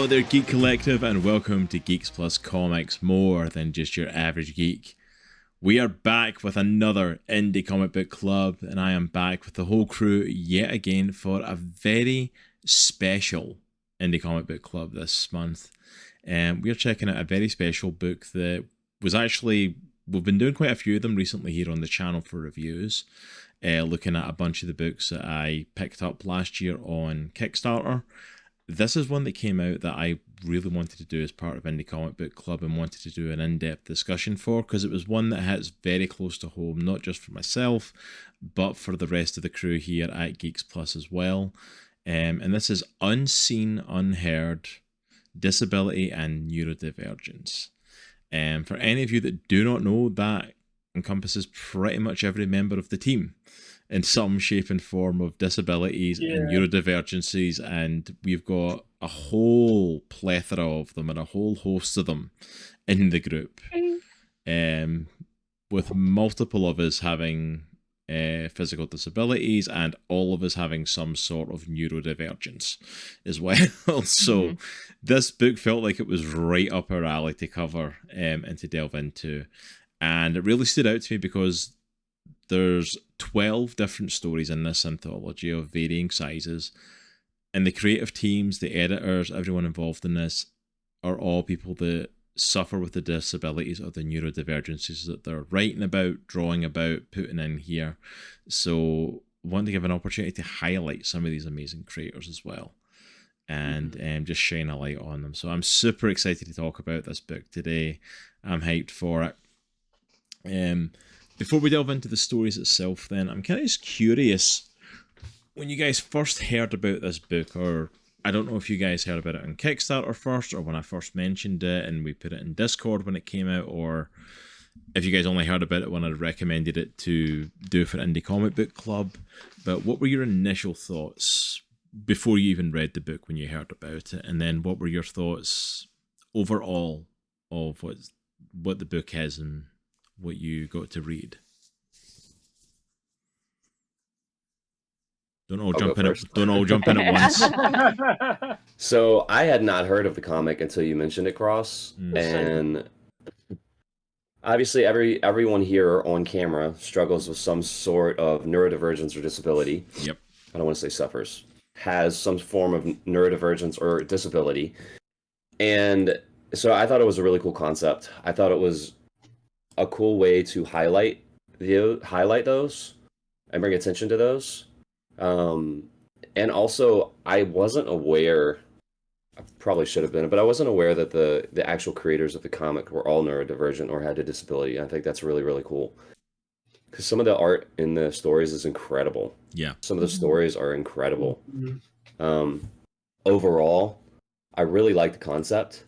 there, Geek Collective, and welcome to Geeks Plus Comics, more than just your average geek. We are back with another indie comic book club, and I am back with the whole crew yet again for a very special indie comic book club this month. And we are checking out a very special book that was actually, we've been doing quite a few of them recently here on the channel for reviews, looking at a bunch of the books that I picked up last year on Kickstarter. This is one that came out that I really wanted to do as part of Indie Comic Book Club and wanted to do an in-depth discussion for, because it was one that hits very close to home, not just for myself, but for the rest of the crew here at Geeks Plus as well. And this is unSEEN, unHEARD, Disability and Neurodivergence. And for any of you that do not know, that encompasses pretty much every member of the team in some shape and form of disabilities and neurodivergencies, and we've got a whole plethora of them and a whole host of them in the group, with multiple of us having physical disabilities and all of us having some sort of neurodivergence as well. So this book felt like it was right up our alley to cover and to delve into, and it really stood out to me because there's 12 different stories in this anthology of varying sizes, and the creative teams, the editors, everyone involved in this are all people that suffer with the disabilities or the neurodivergences that they're writing about, drawing about, putting in here. So I want to give an opportunity to highlight some of these amazing creators as well, and just shine a light on them. So I'm super excited to talk about this book today. I'm hyped for it. Before we delve into the stories itself, then, I'm kind of just curious, when you guys first heard about this book, or I don't know if you guys heard about it on Kickstarter first, or when I first mentioned it and we put it in Discord when it came out, or if you guys only heard about it when I recommended it to do for Indie Comic Book Club. But what were your initial thoughts before you even read the book when you heard about it? And then what were your thoughts overall of what the book is and what you got to read? Don't all jump in at once. So I had not heard of the comic until you mentioned it, Cross. And obviously everyone here on camera struggles with some sort of neurodivergence or disability. Yep. I don't want to say suffers. Has some form of neurodivergence or disability. And so I thought it was a really cool concept. I thought it was a cool way to highlight those and bring attention to those. And also, I wasn't aware, I probably should have been, but I wasn't aware that the actual creators of the comic were all neurodivergent or had a disability. I think that's really, really cool. Because some of the art in the stories is incredible. Yeah. Some of the stories are incredible. Overall, I really like the concept.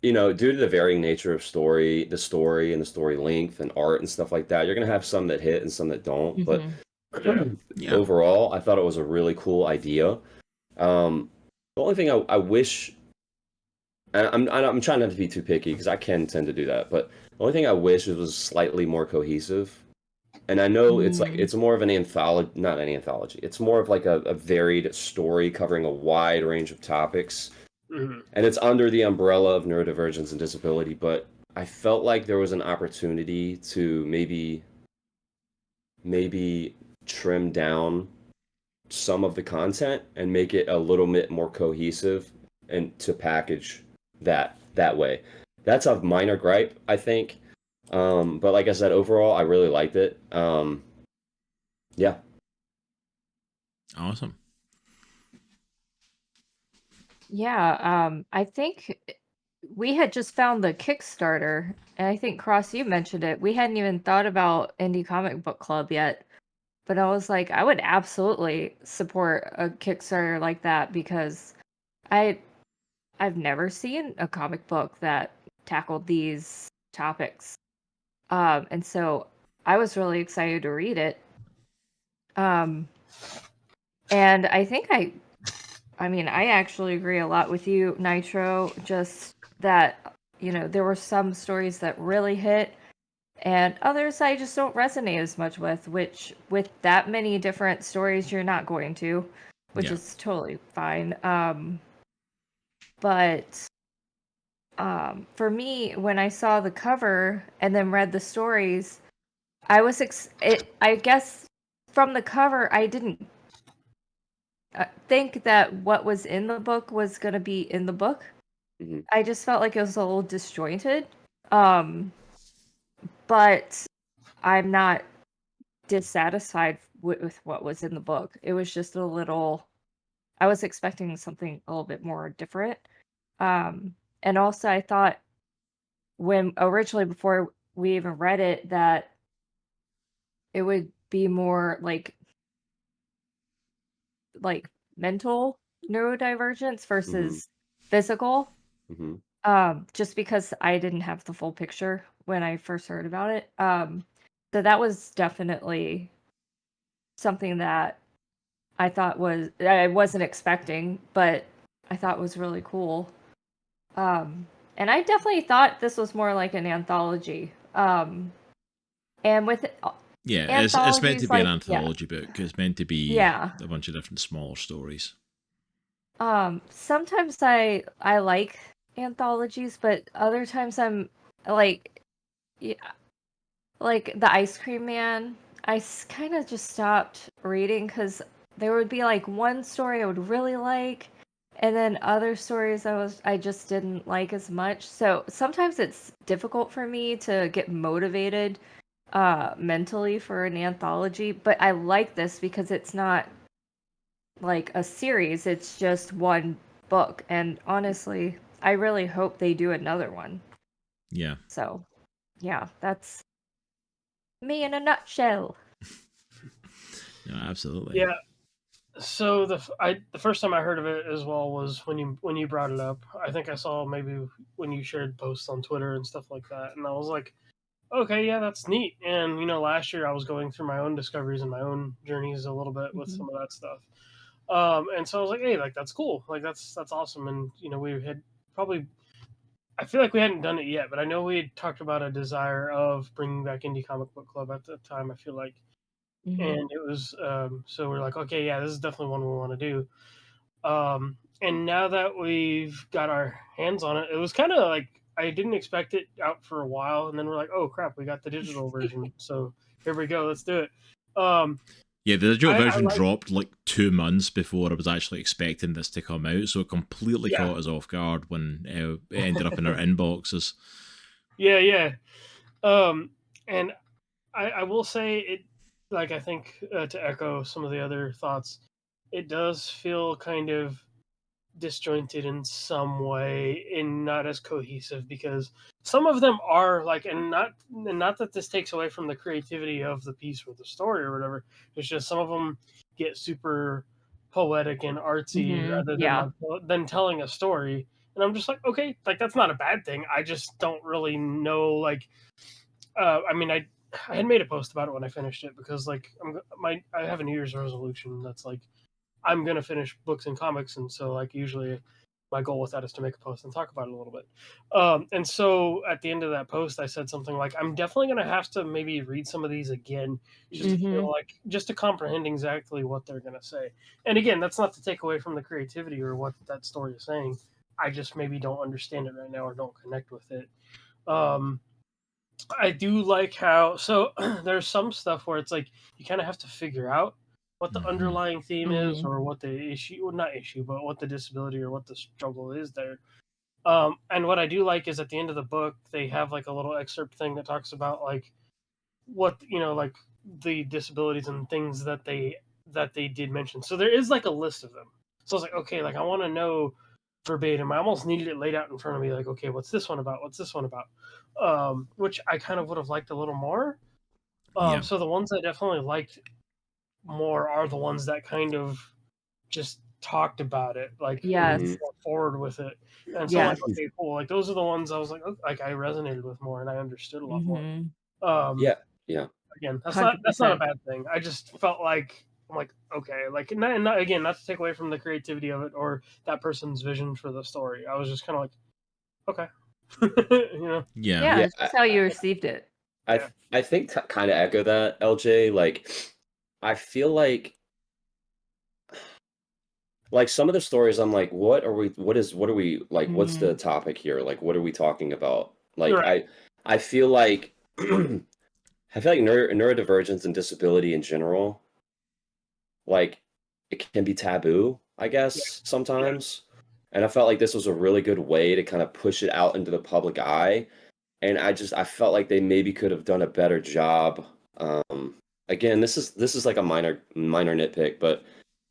Due to the varying nature of the story and the story length and art and stuff like that, you're going to have some that hit and some that don't. But overall, I thought it was a really cool idea. The only thing I wish, and I'm trying not to be too picky because I can tend to do that, but the only thing I wish was slightly more cohesive. And I know it's more of an anthology, not an anthology. It's more of like a varied story covering a wide range of topics. And it's under the umbrella of neurodivergence and disability, but I felt like there was an opportunity to maybe trim down some of the content and make it a little bit more cohesive and to package that way. That's a minor gripe, I think. But like I said, overall, I really liked it. Yeah. Awesome. Yeah, I think we had just found the Kickstarter, and I think, Cross, you mentioned it. We hadn't even thought about Indie Comic Book Club yet, but I was like, I would absolutely support a Kickstarter like that because I've never seen a comic book that tackled these topics. And so I was really excited to read it. And I think I actually agree a lot with you, Nitro, just that, there were some stories that really hit and others I just don't resonate as much with, which with that many different stories, you're not going to. which is totally fine. But for me, when I saw the cover and then read the stories, I was I guess from the cover, I didn't think that what was in the book was going to be in the book. Mm-hmm. I just felt like it was a little disjointed. But I'm not dissatisfied with what was in the book. It was just a little, I was expecting something a little bit more different. And also I thought when originally before we even read it that it would be more like mental neurodivergence versus physical. Just because I didn't have the full picture when I first heard about it. So that was definitely something that I thought I wasn't expecting, but I thought was really cool. And I definitely thought this was more like an anthology. And with it's meant to be an anthology yeah. book. It's meant to be a bunch of different smaller stories. Sometimes I like anthologies, but other times I'm like, yeah, like the Ice Cream Man. I kind of just stopped reading because there would be like one story I would really like, and then other stories I just didn't like as much. So sometimes it's difficult for me to get motivated mentally for an anthology, but I like this because it's not like a series, it's just one book, and honestly, I really hope they do another one. Yeah. So, yeah, that's me in a nutshell. No, absolutely. Yeah. So the first time I heard of it as well was when you brought it up. I think I saw maybe when you shared posts on Twitter and stuff like that, and I was like, okay, yeah, that's neat. And last year I was going through my own discoveries and my own journeys a little bit with some of that stuff. And so I was like, hey, like that's cool, like that's awesome. And we had probably, I feel like we hadn't done it yet, but I know we had talked about a desire of bringing back Indie Comic Book Club at the time. I feel like. And it was so we're like, okay, yeah, this is definitely one we want to do. And now that we've got our hands on it, it was kind of like I didn't expect it out for a while, and then we're like, oh crap, we got the digital version, so here we go, let's do it. Yeah, the digital version dropped like 2 months before I was actually expecting this to come out, so it completely caught us off guard when it ended up in our inboxes. Yeah. And I will say it, like I think to echo some of the other thoughts, it does feel kind of disjointed in some way and not as cohesive, because some of them are like, and not that this takes away from the creativity of the piece or the story or whatever, it's just some of them get super poetic and artsy rather than telling a story, and I'm just like, okay, like that's not a bad thing. I just don't really know, like I mean, I had made a post about it when I finished it, because like I have a New Year's resolution that's like I'm gonna finish books and comics, and so like usually my goal with that is to make a post and talk about it a little bit. And so at the end of that post, I said something like, I'm definitely gonna have to maybe read some of these again, just to feel like, just to comprehend exactly what they're gonna say. And again, that's not to take away from the creativity or what that story is saying. I just maybe don't understand it right now or don't connect with it. I do like how, so there's some stuff where it's like you kind of have to figure out what the underlying theme is, or what the issue, well, not issue, but what the disability or what the struggle is there. And what I do like is at the end of the book, they have like a little excerpt thing that talks about like what, like the disabilities and things that they did mention. So there is like a list of them. So I was like, okay, like I want to know verbatim. I almost needed it laid out in front of me, like, okay, what's this one about? What's this one about? Which I kind of would have liked a little more. So the ones I definitely liked more are the ones that kind of just talked about it, like went forward with it. And so like, okay, cool. Like those are the ones I was like, oh, like I resonated with more and I understood a lot more. Yeah. Again, that's not a bad thing. I just felt like I'm like, okay, like not again, not to take away from the creativity of it or that person's vision for the story. I was just kind of like, okay, Yeah, it's just how you received it. I think to kind of echo that, LJ. Like, I feel like like some of the stories I'm like, what are we like, what's the Mm. topic here? Like, what are we talking about? Like, Right. I feel like neurodivergence and disability in general, like, it can be taboo, I Yeah. guess, sometimes. And I felt like this was a really good way to kind of push it out into the public eye. And I felt like they maybe could have done a better job. Again, this is like a minor nitpick, but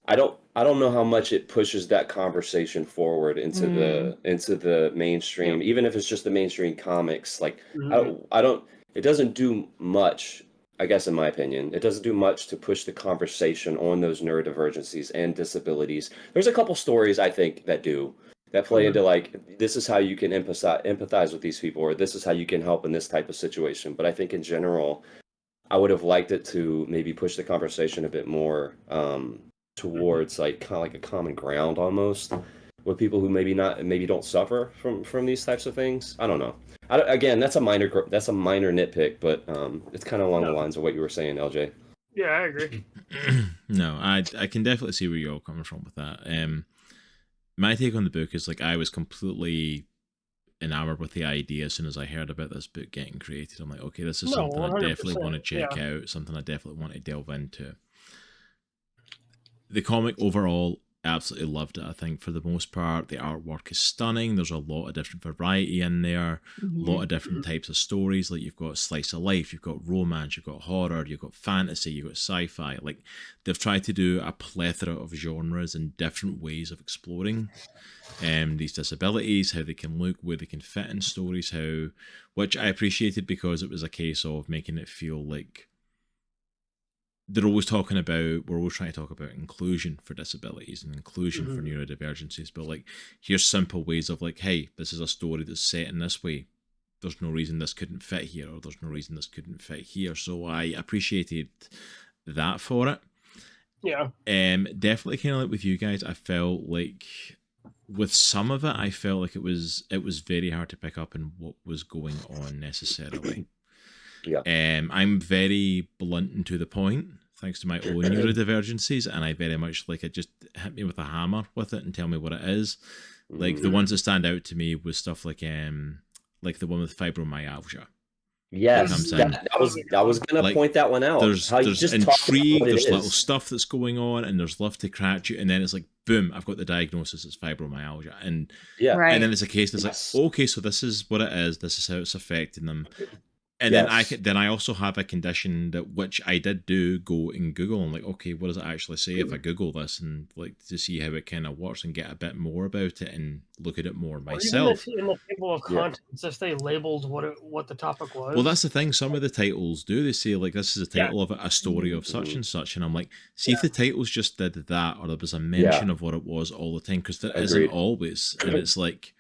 I don't know how much it pushes that conversation forward into Mm. the mainstream, Yep. even if it's just the mainstream comics. Like, Mhm. I don't it doesn't do much, I guess, in my opinion. It doesn't do much to push the conversation on those neurodivergencies and disabilities. There's a couple stories I think that play Mhm. into, like, this is how you can empathize with these people, or this is how you can help in this type of situation. But I think in general, I would have liked it to maybe push the conversation a bit more, towards, like, kind of like a common ground almost, with people who maybe don't suffer from these types of things. I don't know. Again, that's a minor nitpick, but it's kind of along the No. lines of what you were saying, LJ. Yeah, I agree. No, I can definitely see where you're all coming from with that. My take on the book is, like, I was completely enamored with the idea as soon as I heard about this book getting created. I'm like, okay, this is No, something I definitely 100%. want to check Yeah. out, something I definitely want to delve into. The comic overall, absolutely loved it. I think for the most part, the artwork is stunning. There's a lot of different variety in there, a lot Mhm. of different Mhm. types of stories. Like, you've got slice of life, you've got romance, you've got horror, you've got fantasy, you've got sci-fi. Like, they've tried to do a plethora of genres and different ways of exploring these disabilities, how they can look, where they can fit in stories, which I appreciated, because it was a case of making it feel like we're always trying to talk about inclusion for disabilities and inclusion for Mhm. neurodivergencies, but, like, here's simple ways of, like, hey, this is a story that's set in this way. There's no reason this couldn't fit here, or there's no reason this couldn't fit here. So I appreciated that for it. Yeah. Definitely kind of like with you guys, I felt like with some of it, I felt like it was very hard to pick up on what was going on necessarily. Yeah. I'm very blunt and to the point, thanks to my own neurodivergencies, and I very much like it. Just hit me with a hammer with it and tell me what it is. Like, the Mhm. ones that stand out to me was stuff like the one with fibromyalgia. That Yes, comes in. I was gonna Like, point that one out. How you there's just talked about intrigue, what it there's little is. stuff that's going on, and there's love to crack you, and then it's like, boom, I've got the diagnosis, it's fibromyalgia, and Yeah. then Right. it's a case that's Yes. like, okay, so this is what it is, this is how it's affecting them. And then Yes. I also have a condition that, which I did go and Google, and, like, okay, what does it actually say if I Google this, and, like, to see how it kind of works and get a bit more about it and look at it more Or even myself. in the table of Yeah. contents, if they labeled what the topic was. Well, that's the thing. Some of the titles do. They say, like, this is the Yeah. title of it, a story Mhm. of such Mhm. and such. And I'm like, see if the titles just did that, or there was a Yeah. mention of what it was all the time, because there isn't Agreed. always. And it's like,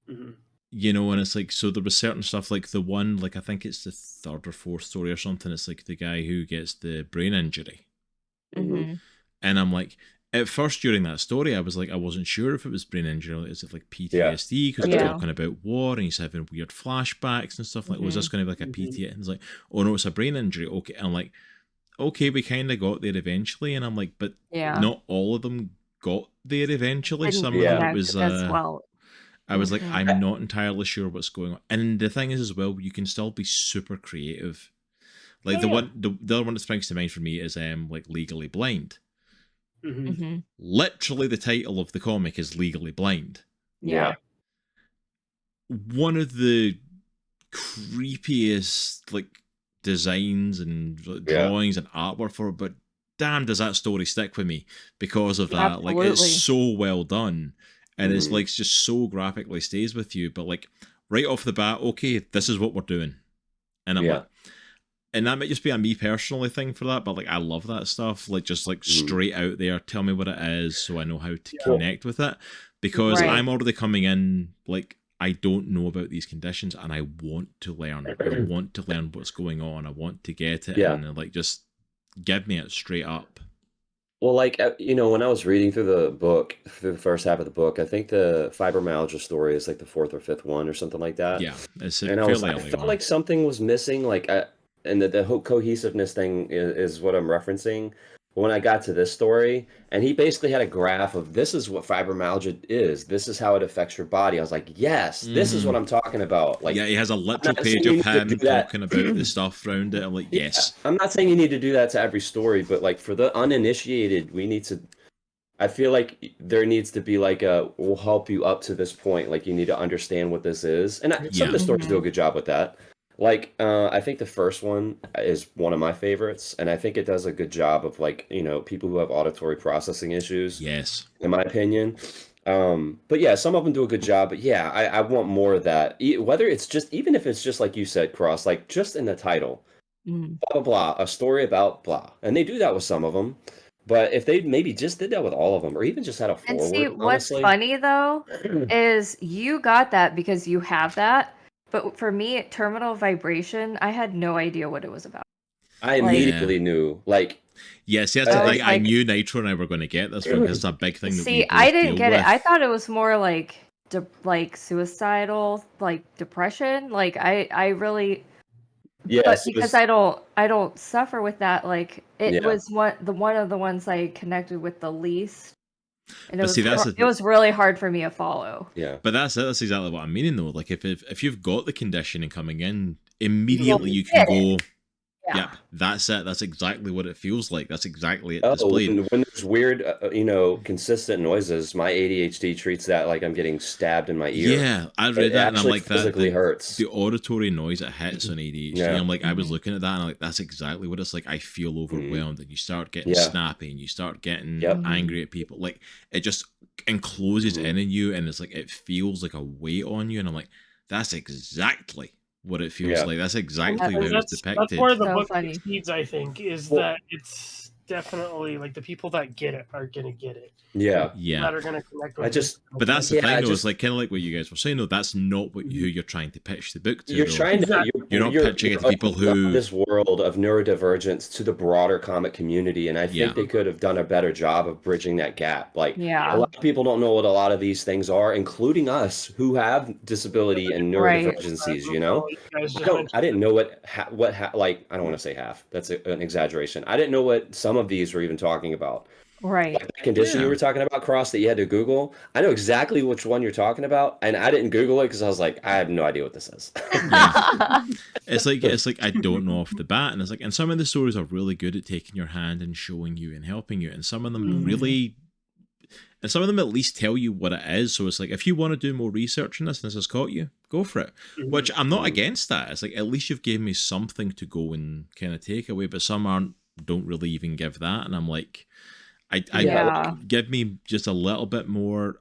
Mhm. you know, and it's like, so there was certain stuff, like the one, like, I think it's the third or fourth story or something. It's like the guy who gets the brain injury. Mhm. Mhm. And I'm like, at first during that story, I was like, I wasn't sure if it was brain injury, or is it like PTSD? Because Yeah. he's talking about war and he's having weird flashbacks and stuff. Like, was this going to be like a PTSD? And it's like, oh no, it's a brain injury. Okay. And I'm like, okay, we kind of got there eventually. And I'm like, but Yeah. not all of them got there eventually. Didn't Some of them, it Yeah. was, connect as well. I was like, Mhm. I'm not entirely sure what's going on. And the thing is, as well, you can still be super creative. Like, the other one that springs to mind for me is like Legally Blind. Mhm. Mhm. Literally, the title of the comic is Legally Blind. Yeah. One of the creepiest, like, designs and drawings and artwork for it, but damn, does that story stick with me because of that. Like, it's Absolutely. so well done, and it's Mhm. like just so graphically stays with you. But, like, right off the bat, okay, this is what we're doing, and I'm Yeah. like, and that might just be a me personally thing for that, but, like, I love that stuff. Like, just, like, Mhm. straight out there, tell me what it is so I know how to Yeah. connect with it, because Right. I'm already coming in, like, I don't know about these conditions and I want to learn. I want to learn what's going on. I want to get it, Yeah. and, like, just give me it straight up. Well, like, when I was reading through the first half of the book, I think the fibromyalgia story is like the fourth or fifth one or something like that. Yeah, it's And fairly I early felt on. like something was missing, like, and the whole cohesiveness thing is what I'm referencing. But when I got to this story, and he basically had a graph of this is what fibromyalgia is. This is how it affects your body. I was like, yes, this is what I'm talking about. Like, yeah, he has a literal page of him talking about the stuff around it. I'm like, yes. Yeah, I'm not saying you need to do that to every story, but like for the uninitiated, we need to. I feel like there needs to be like we'll help you up to this point. Like you need to understand what this is, and some of the stories do a good job with that. Like, I think the first one is one of my favorites, and I think it does a good job of like, people who have auditory processing issues. Yes. In my opinion. But yeah, some of them do a good job, but yeah, I want more of that. Whether it's just, even if it's just like you said, Cross, like just in the title, blah, blah, blah, a story about blah. And they do that with some of them. But if they maybe just did that with all of them, or even just had a forward, and see, what's honestly. funny though, is you got that because you have that. But for me, terminal vibration, I had no idea what it was about. I immediately knew, like... Yes, that's like, I knew Nitro and I were going to get this one because it's a big thing that we both I didn't get with. it. I thought it was more like suicidal, like depression. Like I really... Yes, but because I don't suffer with that, like it was one of the ones I connected with the least. And it was really hard for me to follow. Yeah. But that's exactly what I'm meaning though. Like if you've got the conditioning coming in, immediately you can go, yep, that's it. That's exactly what it feels like. That's exactly it displayed. When there's weird, consistent noises, my ADHD treats that like I'm getting stabbed in my ear. Yeah, I read that and I'm like, physically hurts. The auditory noise it hits on ADHD. Yeah. I'm like, I was looking at that and I'm like, that's exactly what it's like. I feel overwhelmed, and you start getting snappy, and you start getting angry at people. Like it just encloses in you, and it's like it feels like a weight on you. And I'm like, that's exactly what it feels like. That's exactly how it's depicted. That's where the book succeeds, I think, is that it's definitely like the people that get it are gonna get it. Yeah. That are gonna connect with it. But that's the thing, though. It's like kind of like what you guys were saying, though. That's not who you're trying to pitch the book to. You're not pitching it to people who this world of neurodivergence to the broader comic community, and I think they could have done a better job of bridging that gap. Like, a lot of people don't know what a lot of these things are, including us who have disability and neurodivergencies. I didn't know what like I don't want to say half. That's an exaggeration. I didn't know what some of these were even talking about. Right. Like the condition you were talking about, Cross, that you had to Google. I know exactly which one you're talking about, and I didn't Google it because I was like, I have no idea what this is. It's like I don't know off the bat, and it's like, and some of the stories are really good at taking your hand and showing you and helping you, and some of them and some of them at least tell you what it is. So it's like, if you want to do more research on this and this has caught you, go for it. Which I'm not against that. It's like, at least you've given me something to go and kind of take away, but some don't really even give that, and I'm like, give me just a little bit more.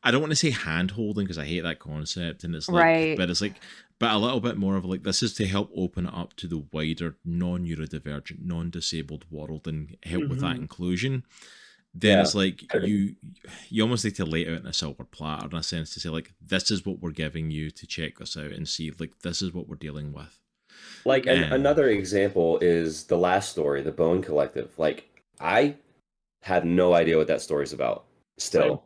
I don't want to say hand holding because I hate that concept, and it's like, but it's like, but a little bit more of like, this is to help open it up to the wider non-neurodivergent, non-disabled world and help with that inclusion. Then it's like you almost need to lay it out in a silver platter in a sense to say like, this is what we're giving you to check this out and see, like, this is what we're dealing with. Like another example is the last story, the Bone Collective. Like I have no idea what that story's about still.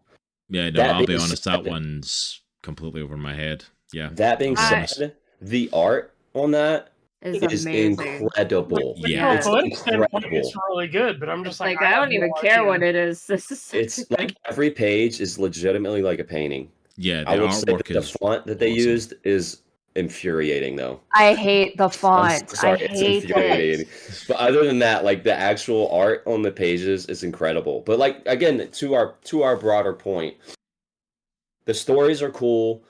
Yeah, no, I'll be honest, that one's completely over my head. Yeah. That being said, the art on that is incredible. Yeah, it's incredible. It's really good, but I'm just like I don't even care what it is. It's like every page is legitimately like a painting. Yeah, I would say that the font that they used is infuriating, though. I hate the font. Sorry, it's infuriating. But other than that, like the actual art on the pages is incredible. But like again, to our broader point, the stories are cool.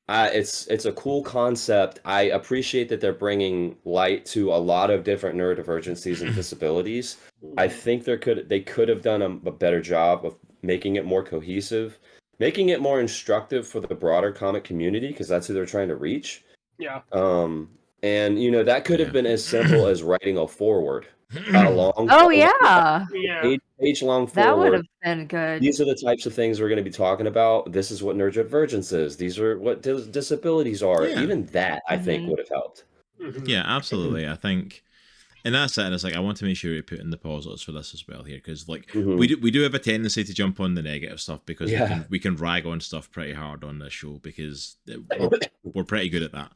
It's a cool concept. I appreciate that they're bringing light to a lot of different neurodivergencies and disabilities. I think they could have done a better job of making it more cohesive, making it more instructive for the broader comic community, because that's who they're trying to reach. Yeah. And that could have been as simple as writing a forward. Page long forward. That would have been good. These are the types of things we're going to be talking about. This is what neurodivergence is. These are what disabilities are. Even that, I think, would have helped. Yeah, absolutely. I think, And that's it. And it's like, I want to make sure we put in the positives for this as well here, because like Mhm. we do have a tendency to jump on the negative stuff because Yeah. we can rag on stuff pretty hard on this show because we're pretty good at that.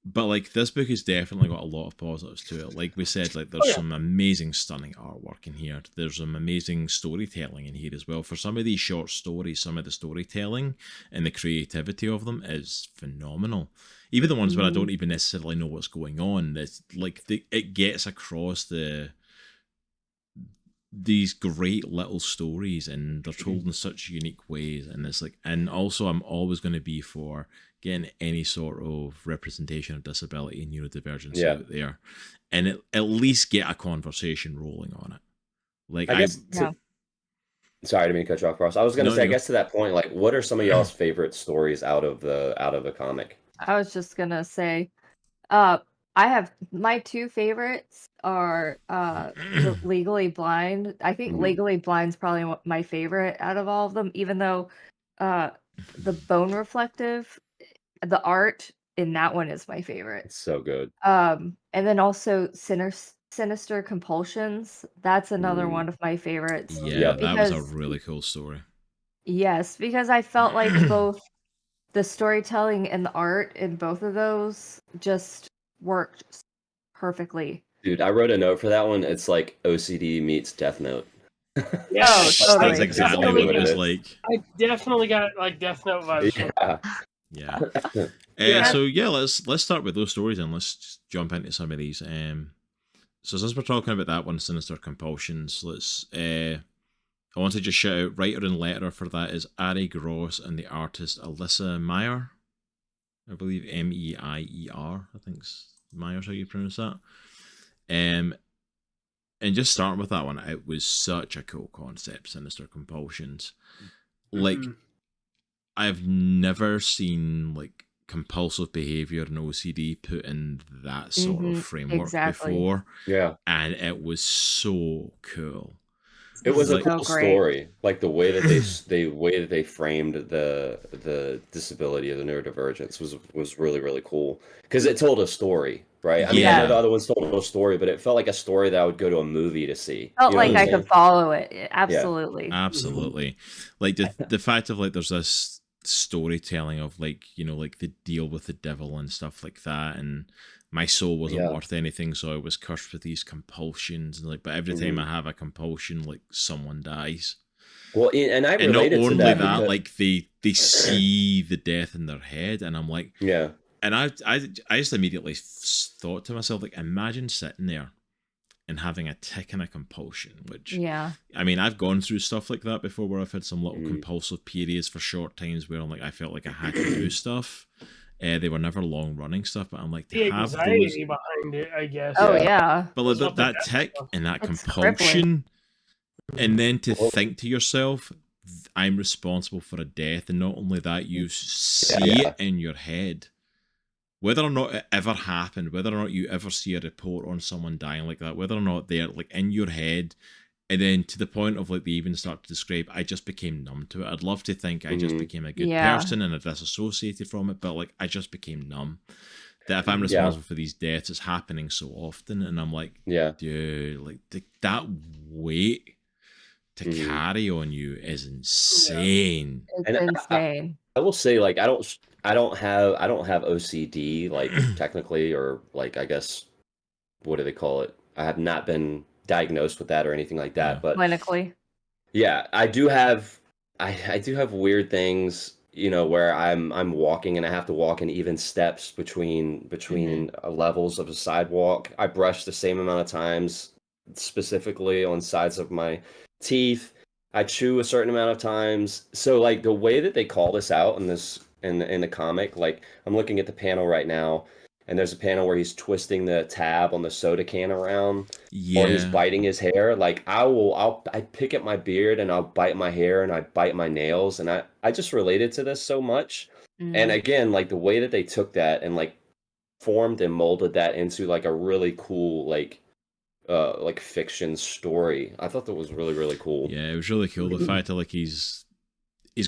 But like this book has definitely got a lot of positives to it. Like we said, like there's some amazing, stunning artwork in here. There's some amazing storytelling in here as well. For some of these short stories, some of the storytelling and the creativity of them is phenomenal. Even the ones where I don't even necessarily know what's going on, it's like it gets across these great little stories, and they're told in such unique ways. And it's like, and also I'm always going to be for getting any sort of representation of disability and neurodivergence out there, and at least get a conversation rolling on it. Like I guess. Sorry, I didn't mean to cut you off, Ross. I was going to say, I guess to that point, like, what are some of y'all's favorite stories out of the comic? I was just gonna say, I have my two favorites are Legally Blind. I think Legally Blind's probably my favorite out of all of them, even though the Bone Reflective, the art in that one is my favorite. It's so good. And then also Sinister Compulsions. That's another one of my favorites. Yeah, that was a really cool story. Yes, because I felt like both the storytelling and the art in both of those just worked perfectly. Dude, I wrote a note for that one. It's like OCD meets Death Note. Yeah, totally. That's exactly what it was like. I definitely got like Death Note vibes. Yeah. So yeah, let's start with those stories and let's just jump into some of these. So since we're talking about that one, Sinister Compulsions, let's I want to just shout out writer and letterer for that is Ari Gross and the artist Alyssa Meyer. I believe Meier, I think Meyer's how you pronounce that. And just starting with that one, it was such a cool concept, Sinister Compulsions. Like, I've never seen like compulsive behavior and OCD put in that sort of framework before. Yeah. And it was so cool. It was a cool story, like the way that they framed the disability of the neurodivergence was really, really cool because it told a story, right? I mean, I know the other ones told a story, but it felt like a story that I would go to a movie to see. Felt like I could follow it. Absolutely. Yeah, absolutely. Like the fact of like there's this storytelling of like, you know, like the deal with the devil and stuff like that, and my soul wasn't worth anything, so I was cursed with these compulsions, and like, but every time I have a compulsion, like someone dies. Well, and I related not only to that, because... like they see the death in their head, and I'm like, and I just immediately thought to myself, like, imagine sitting there and having a tick and a compulsion, which I mean, I've gone through stuff like that before, where I've had some little compulsive periods for short times where I'm like, I felt like I had to do stuff. They were never long running stuff, but I'm like, to have anxiety behind it, I guess. Oh yeah. But like, that tick and that compulsion, and then to think to yourself, I'm responsible for a death, and not only that, you see it in your head. Whether or not it ever happened, whether or not you ever see a report on someone dying like that, whether or not they're like in your head, and then to the point of like they even start to describe, I just became numb to it. I'd love to think I just became a good person and I disassociated from it, but like I just became numb. That if I'm responsible for these deaths, it's happening so often, and I'm like, dude, like that weight to carry on you is insane. It's insane. I will say, like, I don't have OCD, like technically, or like, I guess, what do they call it? I have not been diagnosed with that or anything like that, but clinically, I do have weird things, you know, where I'm walking and I have to walk in even steps between levels of a sidewalk. I brush the same amount of times, specifically on sides of my teeth. I chew a certain amount of times. So like the way that they call this out in the comic, like I'm looking at the panel right now, and there's a panel where he's twisting the tab on the soda can around, or he's biting his hair. Like I pick at my beard and I'll bite my hair and I bite my nails, and I just related to this so much. And again, like the way that they took that and like formed and molded that into like a really cool like fiction story. I thought that was really, really cool. Yeah, it was really cool. The fact that like he's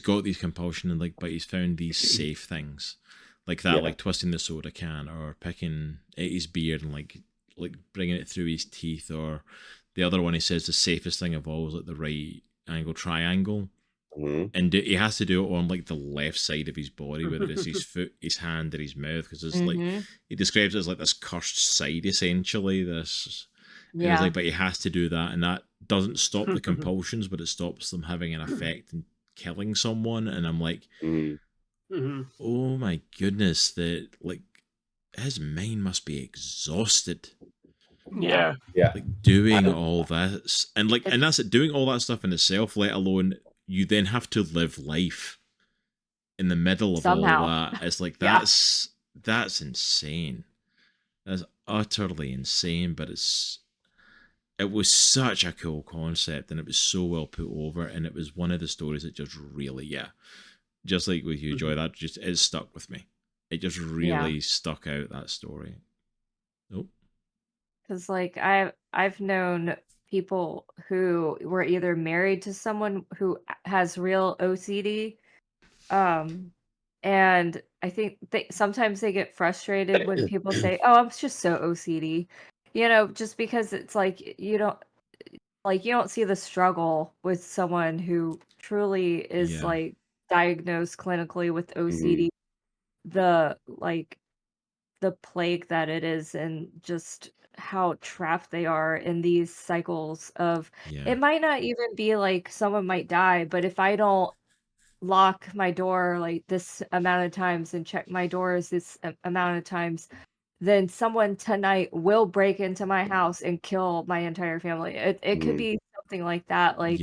got these compulsion and like, but he's found these safe things like that, like twisting the soda can or picking at his beard and like like bringing it through his teeth, or the other one he says the safest thing of all is like the right angle triangle. And he has to do it on like the left side of his body, whether it's his foot, his hand, or his mouth, because it's like he describes it as like this cursed side, essentially. This, it was like, but he has to do that, and that doesn't stop the compulsions, but it stops them having an effect and killing someone. And I'm like, oh my goodness, that like his mind must be exhausted. Yeah. Like doing all this, and like, and that's it, doing all that stuff in itself, let alone you then have to live life in the middle of Somehow. all that. It's like, that's insane. That's utterly insane, but it was such a cool concept, and it was so well put over, and it was one of the stories that just really, just like with you, Joy, that just, it stuck with me. It just really stuck out, that story. Nope. Because like I've known people who were either married to someone who has real OCD, and I think sometimes they get frustrated when people say, "Oh, I'm just so OCD," just because it's like you don't see the struggle with someone who truly is like diagnosed clinically with OCD, the plague that it is, and just how trapped they are in these cycles of it might not even be like someone might die, but if I don't lock my door like this amount of times and check my doors this amount of times, then someone tonight will break into my house and kill my entire family. It could be something like that. Like,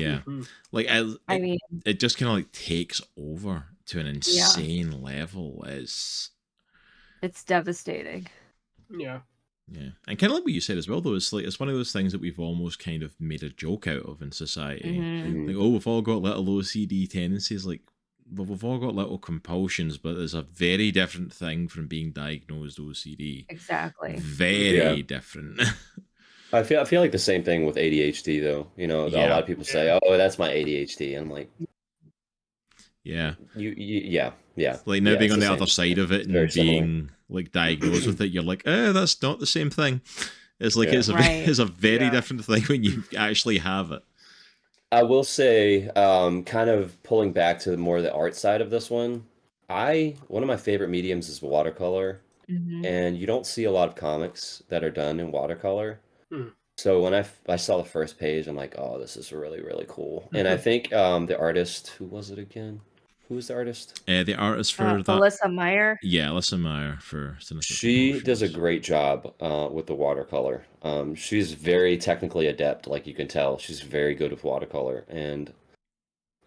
like I mean, it just kind of like takes over to an insane level. It's devastating. Yeah. And kind of like what you said as well, though, it's like, it's one of those things that we've almost kind of made a joke out of in society. Like, oh, we've all got little OCD tendencies, like, but we've all got little compulsions, but there's a very different thing from being diagnosed OCD. Exactly. Very different. I feel like the same thing with ADHD, though. A lot of people say, "Oh, that's my ADHD," and I'm like, like now being on the other side of it and being like diagnosed with it, you're like, that's not the same thing. It's like it's a very different thing when you actually have it. I will say, kind of pulling back to more the art side of this one, one of my favorite mediums is watercolor, and you don't see a lot of comics that are done in watercolor. So when I saw the first page, I'm like, oh, this is really, really cool. And I think the artist, who was it again? Who was the artist? The artist for that. Alyssa Meyer. Yeah, Alyssa Meyer for Sinister She does a great job with the watercolor. She's very technically adept, like you can tell. She's very good with watercolor. And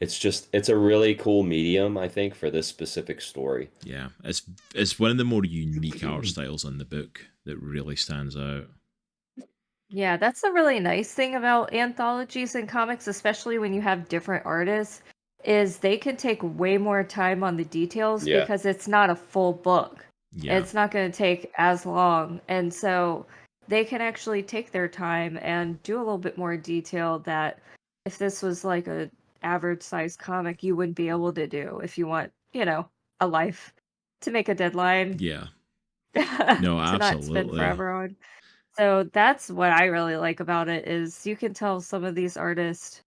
it's a really cool medium, I think, for this specific story. Yeah, it's one of the more unique art styles in the book that really stands out. Yeah, that's a really nice thing about anthologies and comics, especially when you have different artists, is they can take way more time on the details because it's not a full book. It's not going to take as long. And so they can actually take their time and do a little bit more detail that if this was like a average size comic, you wouldn't be able to do if you want, a life to make a deadline. Yeah. No, absolutely. To not spend forever on. So that's what I really like about it, is you can tell some of these artists,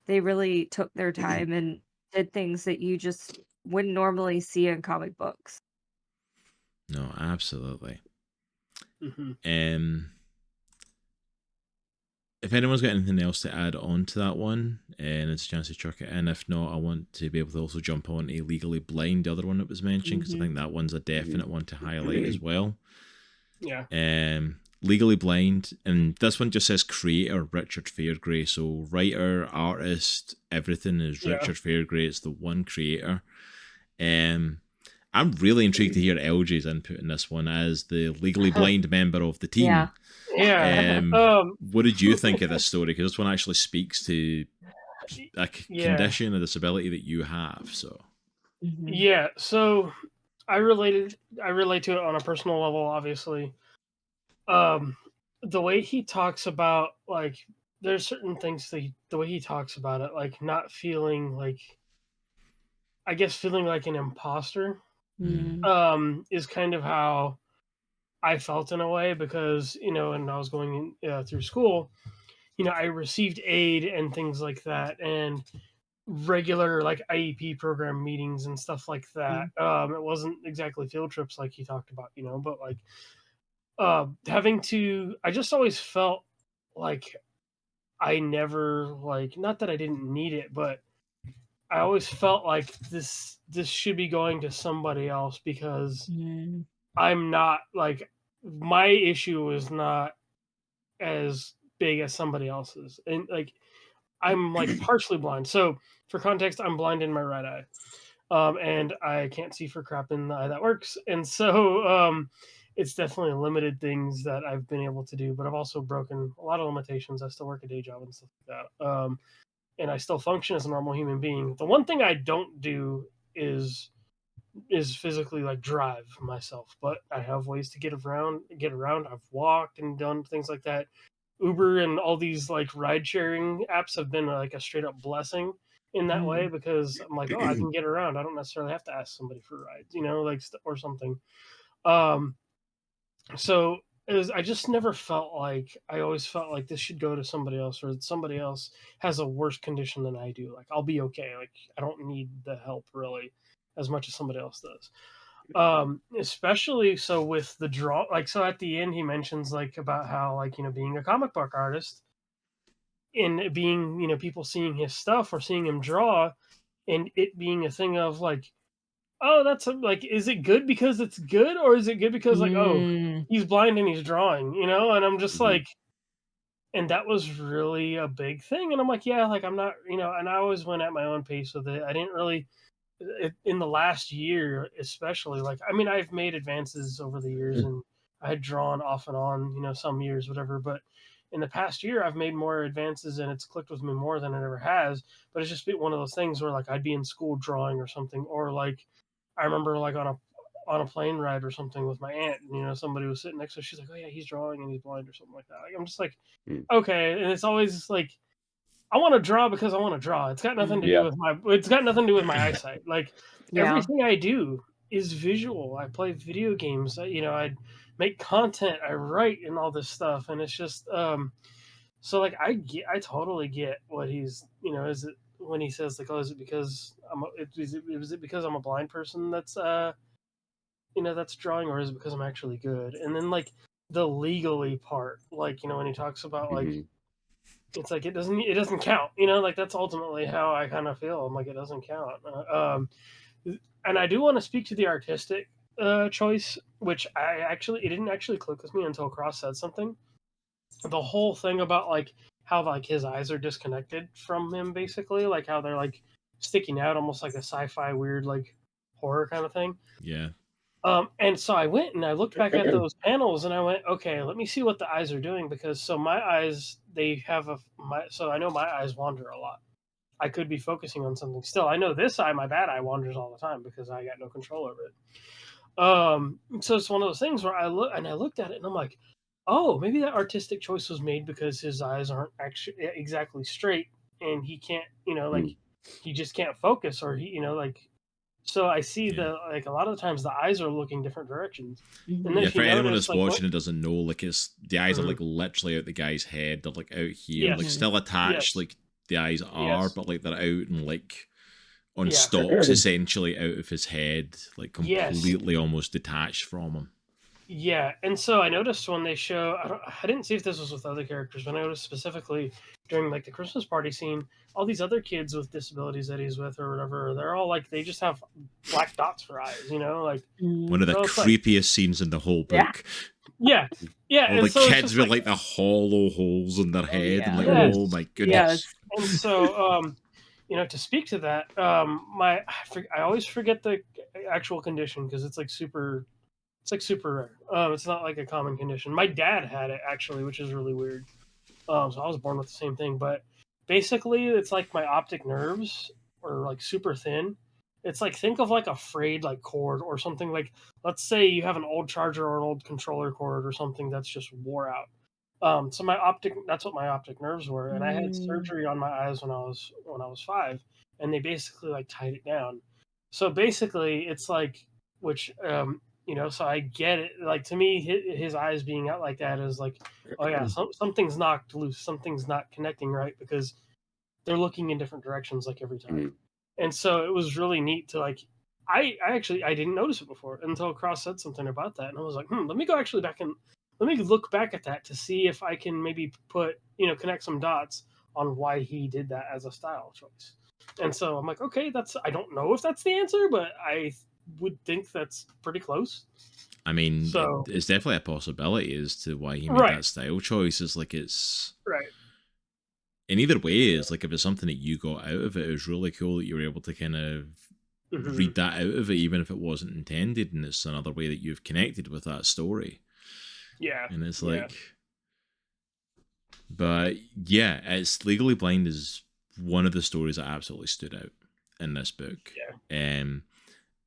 they really took their time and did things that you just wouldn't normally see in comic books. No, absolutely. If anyone's got anything else to add on to that one, and it's a chance to chuck it in. If not, I want to be able to also jump on a Legally Blind, the other one that was mentioned, because I think that one's a definite one to highlight as well. Yeah. Legally Blind, and this one just says creator Richard Fairgray, so writer, artist, everything is Richard Fairgray. It's the one creator. I'm really intrigued to hear LJ's input in this one as the legally blind member of the team. What did you think of this story? Because this one actually speaks to a condition, a disability that you have. So so I relate to it on a personal level, obviously. The way he talks about, like, there's certain things the way he talks about it, like not feeling like, I guess, feeling like an imposter, is kind of how I felt in a way because, you know, when I was going through school, you know, I received aid and things like that, and regular like IEP program meetings and stuff like that. It wasn't exactly field trips like he talked about, you know, but like having to, I just always felt like I never, like, not that I didn't need it, but I always felt like this should be going to somebody else because I'm not, like, my issue is not as big as somebody else's, and like I'm like partially blind. So for context, I'm blind in my right eye, and I can't see for crap in the eye that works, and so it's definitely limited things that I've been able to do. But I've also broken a lot of limitations. I still work a day job and stuff like that, and I still function as a normal human being. The one thing I don't do is physically like drive myself, but I have ways to get around. I've walked and done things like that. Uber and all these like ride sharing apps have been like a straight up blessing in that way, because I'm like, oh, I can get around. I don't necessarily have to ask somebody for rides, you know, like or something. So I just never felt like, I always felt like this should go to somebody else, or somebody else has a worse condition than I do. Like I'll be okay. Like I don't need the help really as much as somebody else does. Especially so with the draw, like, so at the end he mentions like about how, like, you know, being a comic book artist and being, you know, people seeing his stuff or seeing him draw, and it being a thing of like, oh, that's like, is it good because it's good, or is it good because like, oh, he's blind and he's drawing, you know? And I'm just like, and that was really a big thing. And I'm like, yeah, like I'm not, you know, and I always went at my own pace with it. I didn't really, in the last year especially, like, I mean, I've made advances over the years, and I had drawn off and on, you know, some years, whatever, but in the past year I've made more advances and it's clicked with me more than it ever has. But it's just been one of those things where like I'd be in school drawing or something, or like I remember like on a plane ride or something with my aunt, and, you know, somebody was sitting next to her, she's like, oh yeah, he's drawing and he's blind or something like that. Like, I'm just like, okay. And it's always like, I want to draw because I want to draw. It's got nothing to do with my eyesight. Like everything I do is visual. I play video games. You know, I make content. I write and all this stuff. And it's just so like I totally get what he's, you know, is it when he says like, oh, is it because is it because I'm a blind person that's you know, that's drawing, or is it because I'm actually good? And then like the legally part, like, you know, when he talks about like, it's like it doesn't count, you know, like that's ultimately how I kind of feel. I'm like, it doesn't count. And I do want to speak to the artistic choice, which it didn't actually click with me until Cross said something. The whole thing about like how like his eyes are disconnected from him, basically, like how they're like sticking out, almost like a sci-fi weird like horror kind of thing. Yeah. And so I went and I looked back at those panels and I went, okay, let me see what the eyes are doing, because so my eyes, they have so I know my eyes wander a lot. I could be focusing on something still. I know this eye, my bad eye, wanders all the time because I got no control over it. So it's one of those things where I looked at it and I'm like, oh, maybe that artistic choice was made because his eyes aren't actually exactly straight and he can't, you know, like he just can't focus, or he, you know, like. So I see the, like, a lot of the times the eyes are looking different directions. And then for anyone that's like, watching and doesn't know, like, it's the eyes are like literally out the guy's head. They're like out here, like still attached, like the eyes are, but like they're out and like on stalks essentially out of his head, like completely almost detached from him. Yeah, and so I noticed when they show, I didn't see if this was with other characters, but I noticed specifically during like the Christmas party scene, all these other kids with disabilities that he's with or whatever, they're all like, they just have black dots for eyes, you know, like one of the creepiest scenes in the whole book. Yeah. All the kids with like the hollow holes in their head, and like, oh my goodness. And so, you know, to speak to that, I always forget the actual condition because it's like super. It's like super rare. It's not like a common condition. My dad had it actually, which is really weird. So I was born with the same thing, but basically it's like my optic nerves are like super thin. It's like, think of like a frayed like cord or something. Like, let's say you have an old charger or an old controller cord or something that's just wore out. So that's what my optic nerves were, and I had surgery on my eyes when I was 5, and they basically like tied it down. So basically, it's like, which So I get it. Like, to me, his eyes being out like that is like, oh yeah, something's knocked loose, something's not connecting right, because they're looking in different directions like every time. And so it was really neat to like, I didn't notice it before until Cross said something about that, and I was like, let me go actually back and let me look back at that to see if I can maybe put, connect some dots on why he did that as a style choice. And so I'm like, okay, I don't know if that's the answer, but I would think that's pretty close. I mean, So it's definitely a possibility as to why he made right. that style choice. It's like right. In either way, it's like if it's something that you got out of it, it was really cool that you were able to kind of read that out of it, even if it wasn't intended, and it's another way that you've connected with that story. Yeah. And it's like, but yeah, it's Legally Blind is one of the stories that absolutely stood out in this book. Yeah.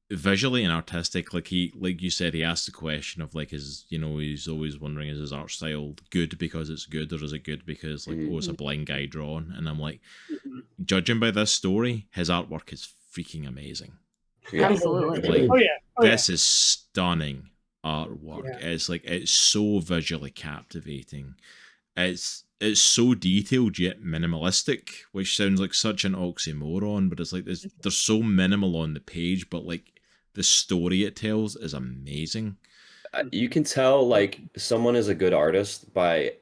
Visually and artistic, like you said, he asked the question of like, he's always wondering, is his art style good because it's good, or is it good because like, oh, it's a blind guy drawn? And I'm like, judging by this story, his artwork is freaking amazing. Absolutely. Like, this is stunning artwork. It's like, it's so visually captivating. It's so detailed yet minimalistic, which sounds like such an oxymoron, but it's like they're so minimal on the page, but like the story it tells is amazing. You can tell like someone is a good artist by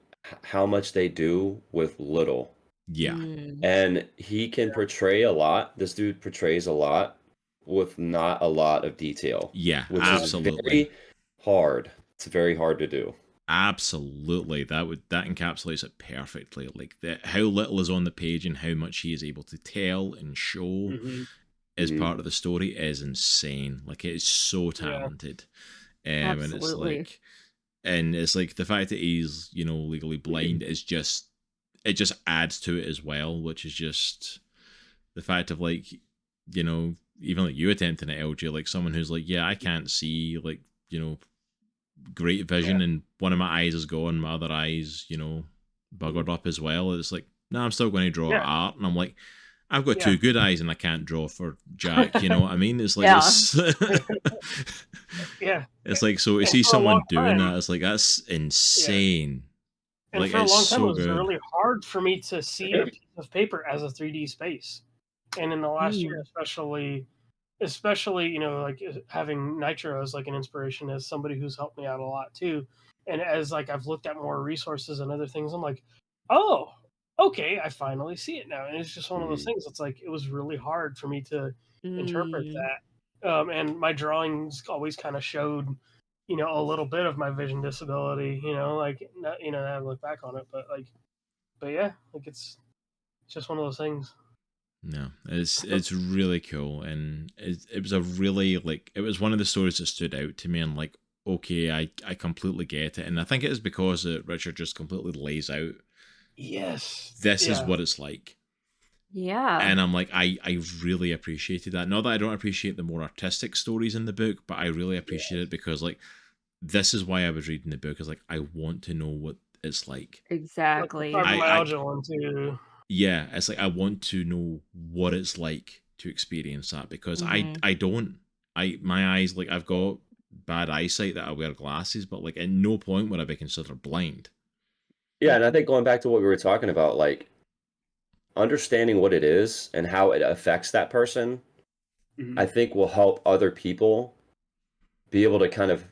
how much they do with little. Yeah. And he can portray a lot. This dude portrays a lot with not a lot of detail. Yeah, which absolutely. is very hard. It's very hard to do. Absolutely, that encapsulates it perfectly. Like how little is on the page and how much he is able to tell and show as part of the story is insane. Like, it is so talented. Absolutely. And it's like the fact that he's legally blind is just adds to it as well, which is just the fact of like even like you attempting it, LJ, like someone who's like, yeah, I can't see, like great vision, and one of my eyes is gone, my other eye's buggered up as well. It's like, no, I'm still going to draw art, and I'm like, I've got two good eyes and I can't draw for Jack. You know what I mean? It's like it's like, so to see someone doing that, it's like, that's insane. And like, for a long time, it was really hard for me to see a piece of paper as a 3D space. And in the last year, especially like having Nitro as like an inspiration, as somebody who's helped me out a lot too, and as like I've looked at more resources and other things, I'm like, oh, okay, I finally see it now. And it's just one of those things. It's like, it was really hard for me to interpret that, and my drawings always kind of showed a little bit of my vision disability, like not, I look back on it, but yeah, like it's just one of those things. No, it's really cool, and it was a really, like, it was one of the stories that stood out to me, and like, okay, I completely get it, and I think it is because Richard just completely lays out, this is what it's like. Yeah. And I'm like, I really appreciated that. Not that I don't appreciate the more artistic stories in the book, but I really appreciate it because like, this is why I was reading the book, is like, I want to know what it's like. Exactly. Yeah, it's like, I want to know what it's like to experience that, because my eyes, like, I've got bad eyesight that I wear glasses, but like at no point would I be considered blind. Yeah, and I think going back to what we were talking about, like understanding what it is and how it affects that person, I think will help other people be able to kind of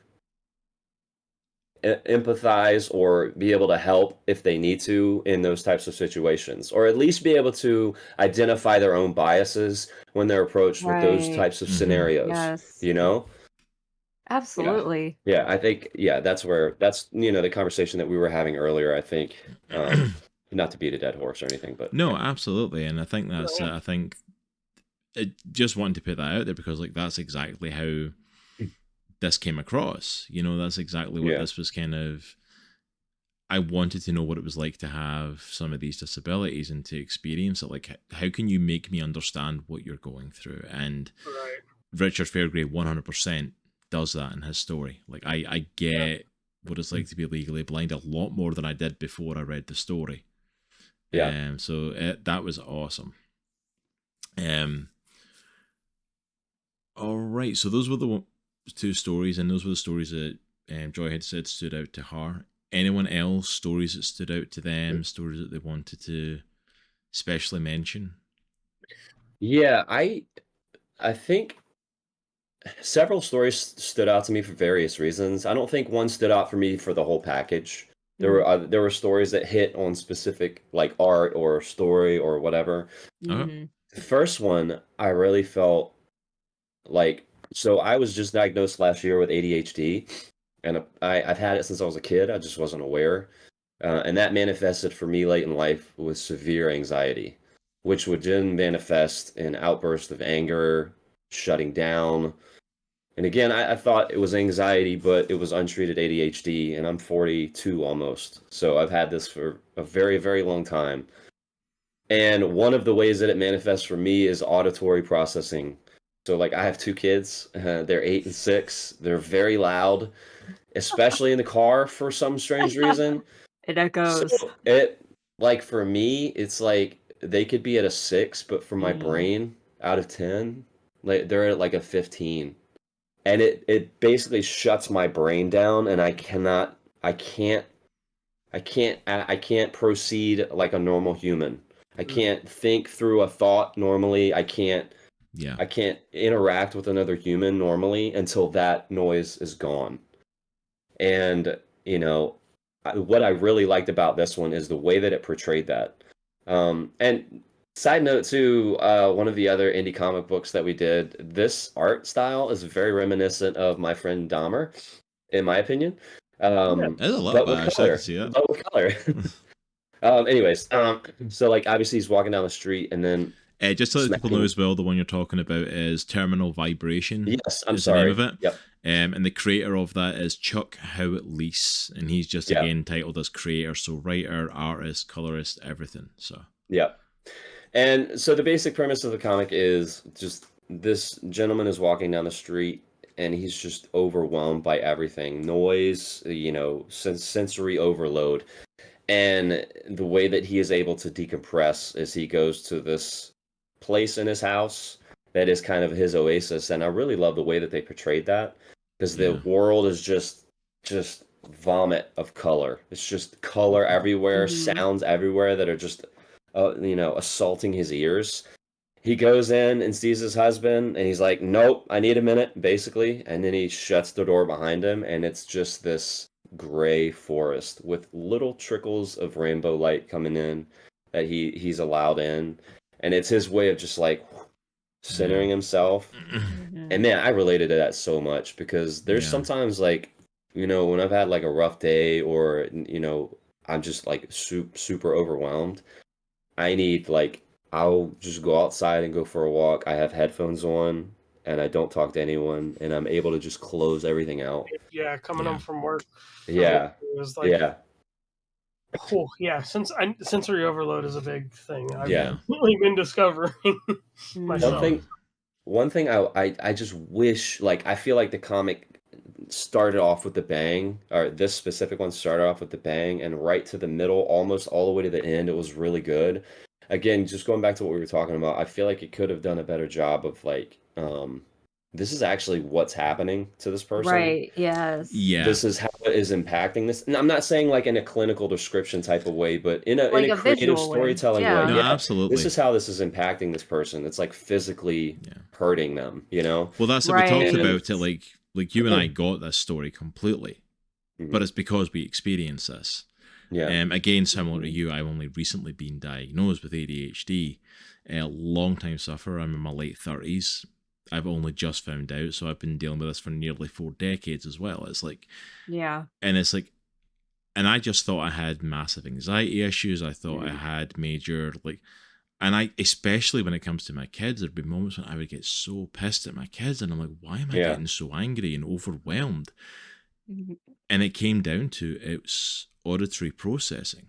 empathize or be able to help if they need to in those types of situations, or at least be able to identify their own biases when they're approached with those types of scenarios. Absolutely. Yeah, I think that's the conversation that we were having earlier, I think. Not to beat a dead horse or anything, but no, absolutely. And I think that's I think it, just wanted to put that out there because like, that's exactly how this came across. That's exactly what this was kind of. I wanted to know what it was like to have some of these disabilities and to experience it. Like, how can you make me understand what you're going through? And Richard Fairgray 100% does that in his story. Like, I get what it's like to be legally blind a lot more than I did before I read the story. So that was awesome. All right, so those were two stories, and those were the stories that Joy had said stood out to her. Anyone else, stories that stood out to them, stories that they wanted to specially mention? Yeah, I think several stories stood out to me for various reasons. I don't think one stood out for me for the whole package. There were stories that hit on specific like art or story or whatever. Mhm. The first one, I really felt like, so I was just diagnosed last year with ADHD, and I've had it since I was a kid. I just wasn't aware. And that manifested for me late in life with severe anxiety, which would then manifest in outbursts of anger, shutting down. And again, I thought it was anxiety, but it was untreated ADHD, and I'm 42 almost. So I've had this for a very, very long time. And one of the ways that it manifests for me is auditory processing. So, like, I have two kids, they're 8 and 6. They're very loud, especially in the car for some strange reason. It echoes. So, like, for me, it's like they could be at a 6, but for my brain, out of 10, like, they're at like a 15. And it basically shuts my brain down, and I can't proceed like a normal human. I can't think through a thought normally. I can't interact with another human normally until that noise is gone. And, you know, what I really liked about this one is the way that it portrayed that. And side note too, one of the other indie comic books that we did, this art style is very reminiscent of my friend Dahmer, in my opinion. There's a lot but of with that, color. I can see that. But with color. So like obviously he's walking down the street and then just to let people know as well, the one you're talking about is Terminal Vibration. Yes, I'm is sorry. the name of it. Yep. And the creator of that is Chuck Howitt-Lease, and he's just again titled as creator, so writer, artist, colorist, everything. So yeah. And so the basic premise of the comic is just this gentleman is walking down the street and he's just overwhelmed by everything, noise, you know, sensory overload. And the way that he is able to decompress is he goes to this place in his house that is kind of his oasis. And I really love the way that they portrayed that, because the world is just vomit of color. It's just color everywhere, sounds everywhere that are just, you know, assaulting his ears. He goes in and sees his husband and he's like, nope, I need a minute, basically. And then he shuts the door behind him, and it's just this gray forest with little trickles of rainbow light coming in that he's allowed in. And it's his way of just like centering himself. And man, I related to that so much, because there's sometimes like, you know, when I've had like a rough day or, you know, I'm just like super overwhelmed, I need like, I'll just go outside and go for a walk. I have headphones on and I don't talk to anyone, and I'm able to just close everything out. Yeah, coming home from work. Yeah. It was like, oh, yeah, sensory overload is a big thing. I've really been discovering myself. One thing I just wish, like, I feel like the comic started off with the bang, or this specific one started off with the bang, and right to the middle, almost all the way to the end, it was really good. Again, just going back to what we were talking about, I feel like it could have done a better job of like, this is actually what's happening to this person. Right, yes. Yeah. This is how it is impacting this. And I'm not saying like in a clinical description type of way, but in a creative storytelling way. No, absolutely. This is how this is impacting this person. It's like physically hurting them, you know? Well, that's what we talked about it. Like you and I got this story completely, but it's because we experienced this. Yeah. Again, similar to you, I've only recently been diagnosed with ADHD. A long time sufferer. I'm in my late 30s. I've only just found out, so I've been dealing with this for nearly 4 decades as well. It's like, and it's like, and I just thought I had massive anxiety issues. I thought I had major, like, and I, especially when it comes to my kids, there'd be moments when I would get so pissed at my kids, and I'm like, why am I getting so angry and overwhelmed? And it came down to it's auditory processing.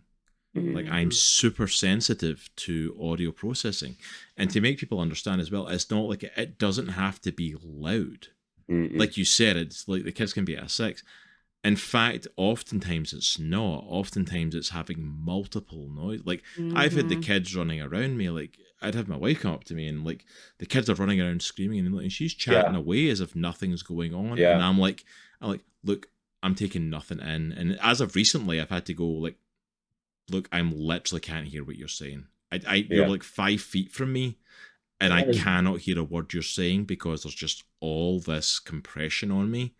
Like, I'm super sensitive to audio processing. And to make people understand as well, it's not like it doesn't have to be loud. Like you said, it's like the kids can be at a 6. In fact, oftentimes it's not. Oftentimes it's having multiple noise. Like, I've had the kids running around me. Like, I'd have my wife come up to me and like the kids are running around screaming and she's chatting away as if nothing's going on. And I'm like, look, I'm taking nothing in. And as of recently, I've had to go like, look, I'm literally can't hear what you're saying. You're like 5 feet from me and I cannot hear a word you're saying because there's just all this compression on me.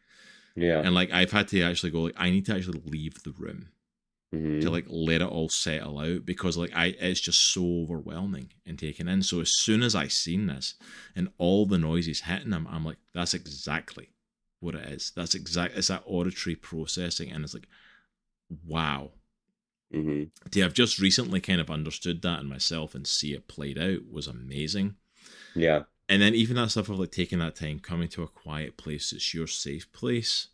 Yeah. And like I've had to actually go like I need to actually leave the room to like let it all settle out because like it's just so overwhelming and taken in. So as soon as I seen this and all the noises hitting them, I'm like, that's exactly what it is. It's that auditory processing, and it's like, wow. To have just recently kind of understood that in myself and see it played out was amazing. Yeah. And then even that stuff of like taking that time, coming to a quiet place, it's your safe place.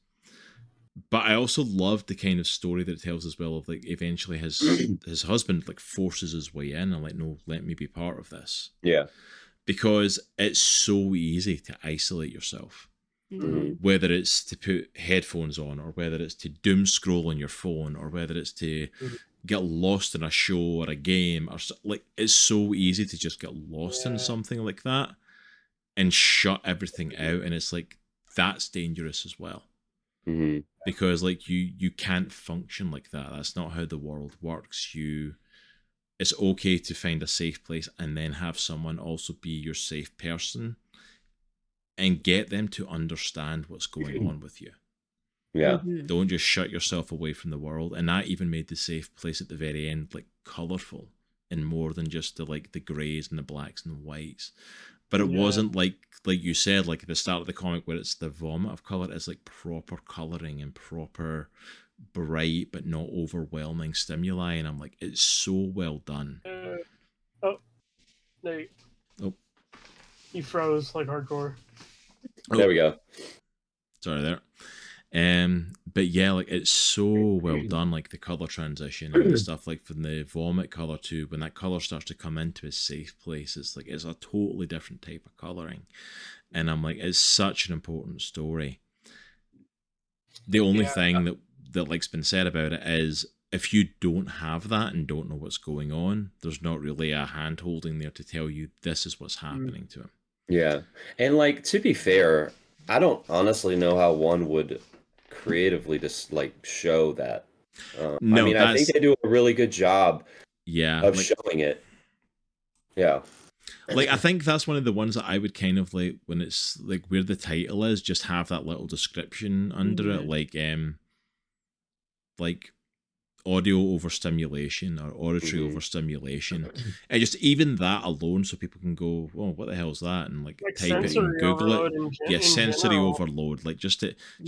But I also loved the kind of story that it tells as well of like eventually his husband like forces his way in and like, no, let me be part of this. Yeah. Because it's so easy to isolate yourself. Whether it's to put headphones on or whether it's to doom scroll on your phone or whether it's to get lost in a show or a game or like it's so easy to just get lost in something like that and shut everything out, and it's like that's dangerous as well. Because like you can't function like that. That's not how the world works. It's okay to find a safe place and then have someone also be your safe person and get them to understand what's going on with you. Yeah. Don't just shut yourself away from the world. And that even made the safe place at the very end like colorful and more than just the like the grays and the blacks and the whites. But it wasn't like you said, like at the start of the comic where it's the vomit of color. It's like proper coloring and proper bright but not overwhelming stimuli. And I'm like, it's so well done. You froze like hardcore. There we go. Sorry there. But yeah, like it's so well done, like the color transition and the stuff like from the vomit color to when that color starts to come into a safe place, it's like it's a totally different type of coloring. And I'm like, it's such an important story. The only thing that like's been said about it is if you don't have that and don't know what's going on, there's not really a hand holding there to tell you this is what's happening to him. Yeah. And like to be fair, I don't honestly know how one would creatively just like show that. No, I mean, I think they do a really good job of showing it. Yeah. Like I think that's one of the ones that I would kind of like when it's like where the title is, just have that little description under it, like audio overstimulation or auditory overstimulation. And just even that alone, so people can go, oh, what the hell's that? And like type it and Google it. Sensory overload. Like just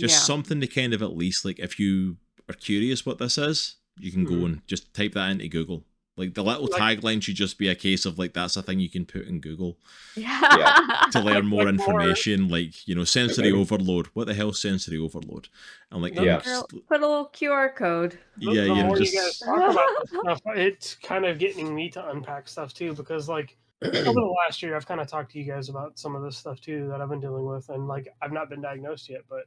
something to kind of at least like if you are curious what this is, you can go and just type that into Google. Like the little tagline should just be a case of like that's a thing you can put in Google to learn more information. Like, you know, sensory overload. What the hell's sensory overload? And like, put a little QR code. The more you guys talk about this stuff, it's kind of getting me to unpack stuff too, because like over the last year, I've kind of talked to you guys about some of this stuff too that I've been dealing with, and like I've not been diagnosed yet, but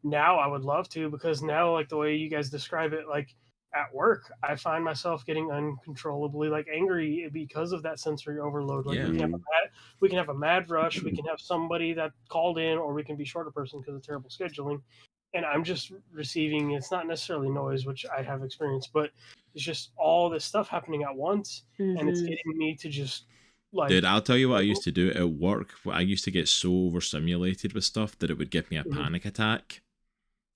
now I would love to, because now like the way you guys describe it, like at work, I find myself getting uncontrollably like angry because of that sensory overload. Like we can have a mad rush, we can have somebody that called in, or we can be short a person because of terrible scheduling. And I'm just receiving, it's not necessarily noise, which I have experienced, but it's just all this stuff happening at once. And it's getting me to just like... Dude, I'll tell you what I used to do at work. I used to get so overstimulated with stuff that it would give me a panic attack.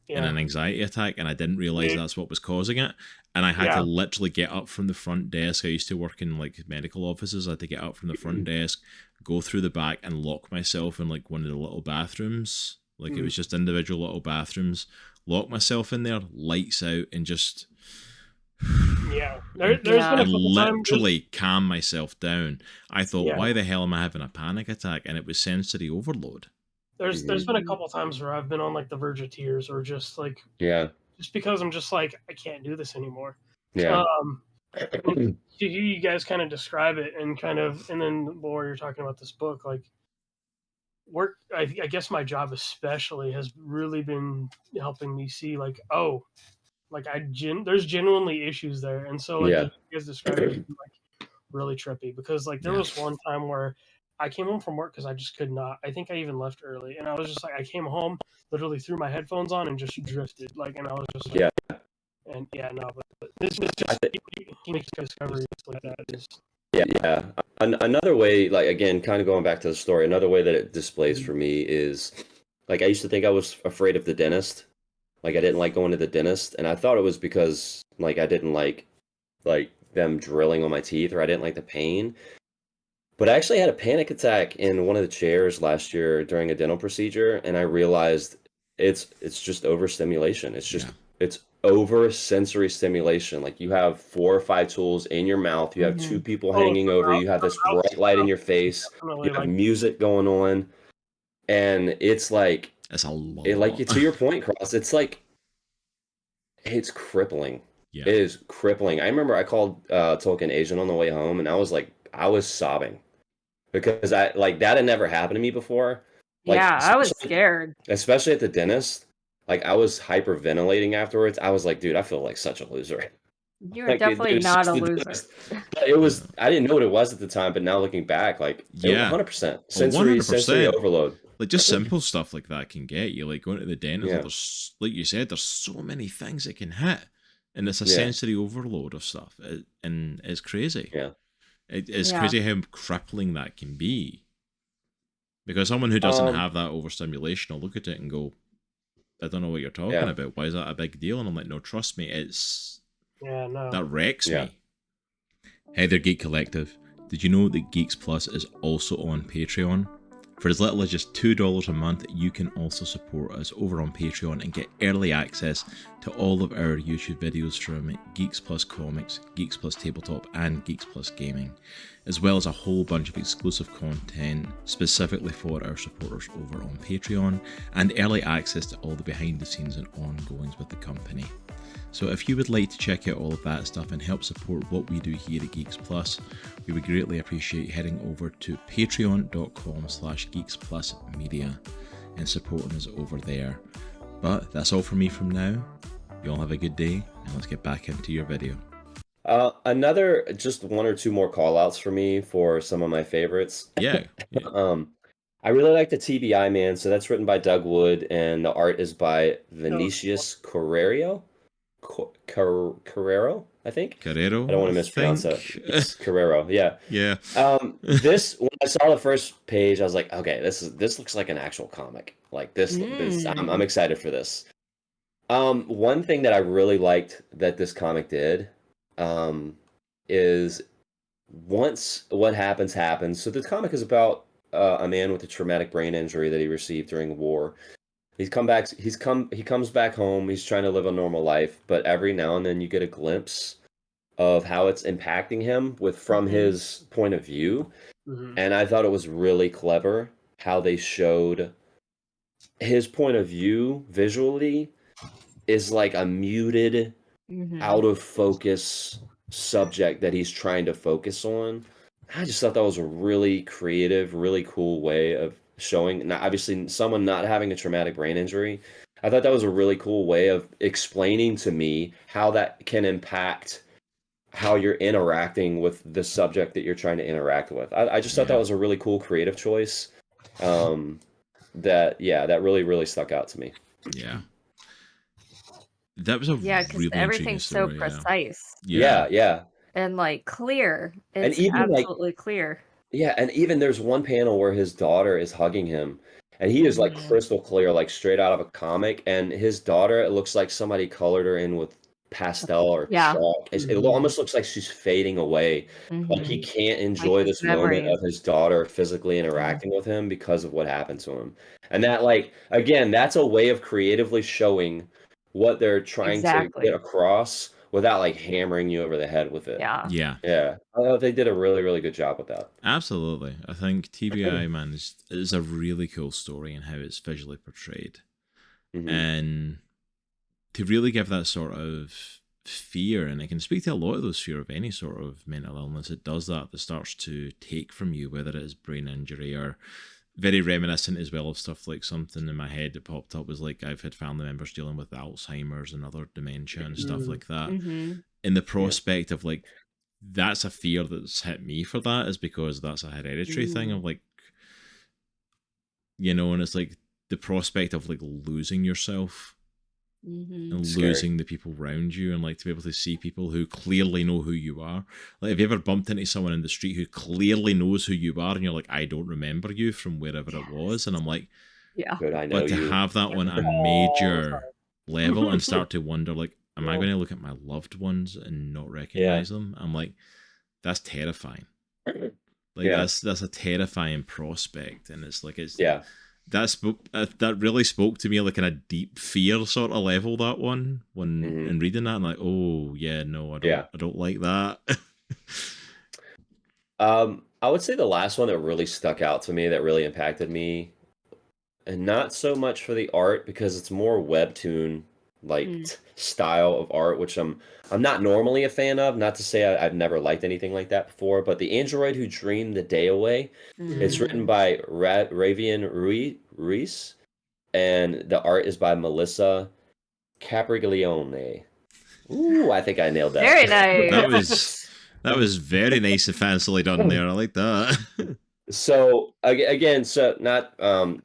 And an anxiety attack, and I didn't realize that's what was causing it. And I had to literally get up from the front desk. I used to work in like medical offices. I had to get up from the front desk, go through the back, and lock myself in like one of the little bathrooms. Like it was just individual little bathrooms. Lock myself in there, lights out, and just there's been a couple literally calm myself down. I thought, why the hell am I having a panic attack? And it was sensory overload. There's been a couple times where I've been on like the verge of tears, or just like just because I'm just like, I can't do this anymore. To hear you guys kind of describe it and then while you're talking about this book, like work, I guess my job especially has really been helping me see like, oh, like there's genuinely issues there. And so like you guys described it like really trippy, because like there was one time where I came home from work because I just could not. I think I even left early, and I was just like, I came home, literally threw my headphones on and just drifted. Like, and I was just like, and no, but this is just he makes discoveries like that. Yeah. Another way, like again, kind of going back to the story, another way that it displays for me is like I used to think I was afraid of the dentist. Like I didn't like going to the dentist, and I thought it was because like I didn't like them drilling on my teeth, or I didn't like the pain. But I actually had a panic attack in one of the chairs last year during a dental procedure, and I realized it's just overstimulation. It's just it's over sensory stimulation. Like you have 4 or 5 tools in your mouth, you have 2 people hanging over you, have this bright light in your face, you have music going on, and it's like it's a lot. To your point, Cross, it's like it's crippling. Yeah. It is crippling. I remember I called Tolkien Asian on the way home, and I was sobbing because that had never happened to me before. Like, I was scared, especially at the dentist. Like I was hyperventilating afterwards. I was like, dude, I feel like such a loser. You were definitely not a loser. It was. I didn't know what it was at the time, but now looking back, like 100% sensory overload. Like just simple stuff like that can get you. Like going to the dentist, there's, like you said, there's so many things it can hit, and it's a sensory overload of stuff, and it's crazy. Yeah, it's crazy how crippling that can be. Because someone who doesn't have that overstimulation will look at it and go, I don't know what you're talking about. Why is that a big deal? And I'm like, no, trust me, that wrecks me. Hey there, Geek Collective. Did you know that Geeks Plus is also on Patreon? For as little as just $2 a month, you can also support us over on Patreon and get early access to all of our YouTube videos from Geeks Plus Comics, Geeks Plus Tabletop, and Geeks Plus Gaming, as well as a whole bunch of exclusive content specifically for our supporters over on Patreon, and early access to all the behind the scenes and ongoings with the company. So if you would like to check out all of that stuff and help support what we do here at Geeks Plus, we would greatly appreciate heading over to patreon.com/geeksplusmedia and supporting us over there. But that's all from me from now. You all have a good day, and let's get back into your video. Another, just 1 or 2 more call outs for me for some of my favorites. Yeah. I really like the TBI Man. So that's written by Doug Wood, and the art is by Vinicius Carrero, I think. Carrero. I don't want to mispronounce that. It's Carrero. Yeah. Yeah. This, when I saw the first page, I was like, okay, this looks like an actual comic. Like this I'm excited for this. One thing that I really liked that this comic did, is once what happens. So the comic is about a man with a traumatic brain injury that he received during the war. He comes back home. He's trying to live a normal life, but every now and then you get a glimpse of how it's impacting him from his point of view. And I thought it was really clever how they showed his point of view visually is like a muted, out of focus subject that he's trying to focus on. I just thought that was a really creative, really cool way of showing, obviously someone not having a traumatic brain injury. I thought that was a really cool way of explaining to me how that can impact how you're interacting with the subject that you're trying to interact with. I just thought that was a really cool creative choice. That really, really stuck out to me. Yeah. That was a because everything's so precise. Yeah. And like clear. It's even absolutely clear. Yeah, and even there's one panel where his daughter is hugging him, and he is like crystal clear, like straight out of a comic. And his daughter, it looks like somebody colored her in with pastel or chalk. It almost looks like she's fading away. Like he can't enjoy this moment of his daughter physically interacting with him because of what happened to him. And that, like, again, that's a way of creatively showing what they're trying to get across without like hammering you over the head with it. Yeah. I thought they did a really, really good job with that. Absolutely. I think TBI Man is a really cool story in how it's visually portrayed. And to really give that sort of fear, and it can speak to a lot of those fear of any sort of mental illness, it does that starts to take from you, whether it is brain injury or very reminiscent as well of stuff like something in my head that popped up was like I've had family members dealing with Alzheimer's and other dementia and stuff like that. In the prospect of like, that's a fear that's hit me for that is because that's a hereditary thing of like, you know, and it's like the prospect of like losing yourself and Scary. losing the people around you, and like to be able to see people who clearly know who you are. Like, have you ever bumped into someone in the street who clearly knows who you are and you're like, I don't remember you from wherever it was? And I'm like, Good, I know but to you. have that on a major level and start to wonder, like, am I going to look at my loved ones and not recognize them? I'm like, that's terrifying. Like that's a terrifying prospect, and it's like that really spoke to me like in a deep fear sort of level. That one when in reading that, I'm like, oh yeah, no, I don't like that. I would say the last one that really stuck out to me, that really impacted me, and not so much for the art because it's more webtoon like style of art, which I'm not normally a fan of. Not to say I've never liked anything like that before, but The Android Who Dreamed the Day Away. It's written by Ravian Ruiz, and the art is by Melissa Capriglione. Ooh, I think I nailed that. Very nice. That was very nice and fancily done there. I like that. So again, so not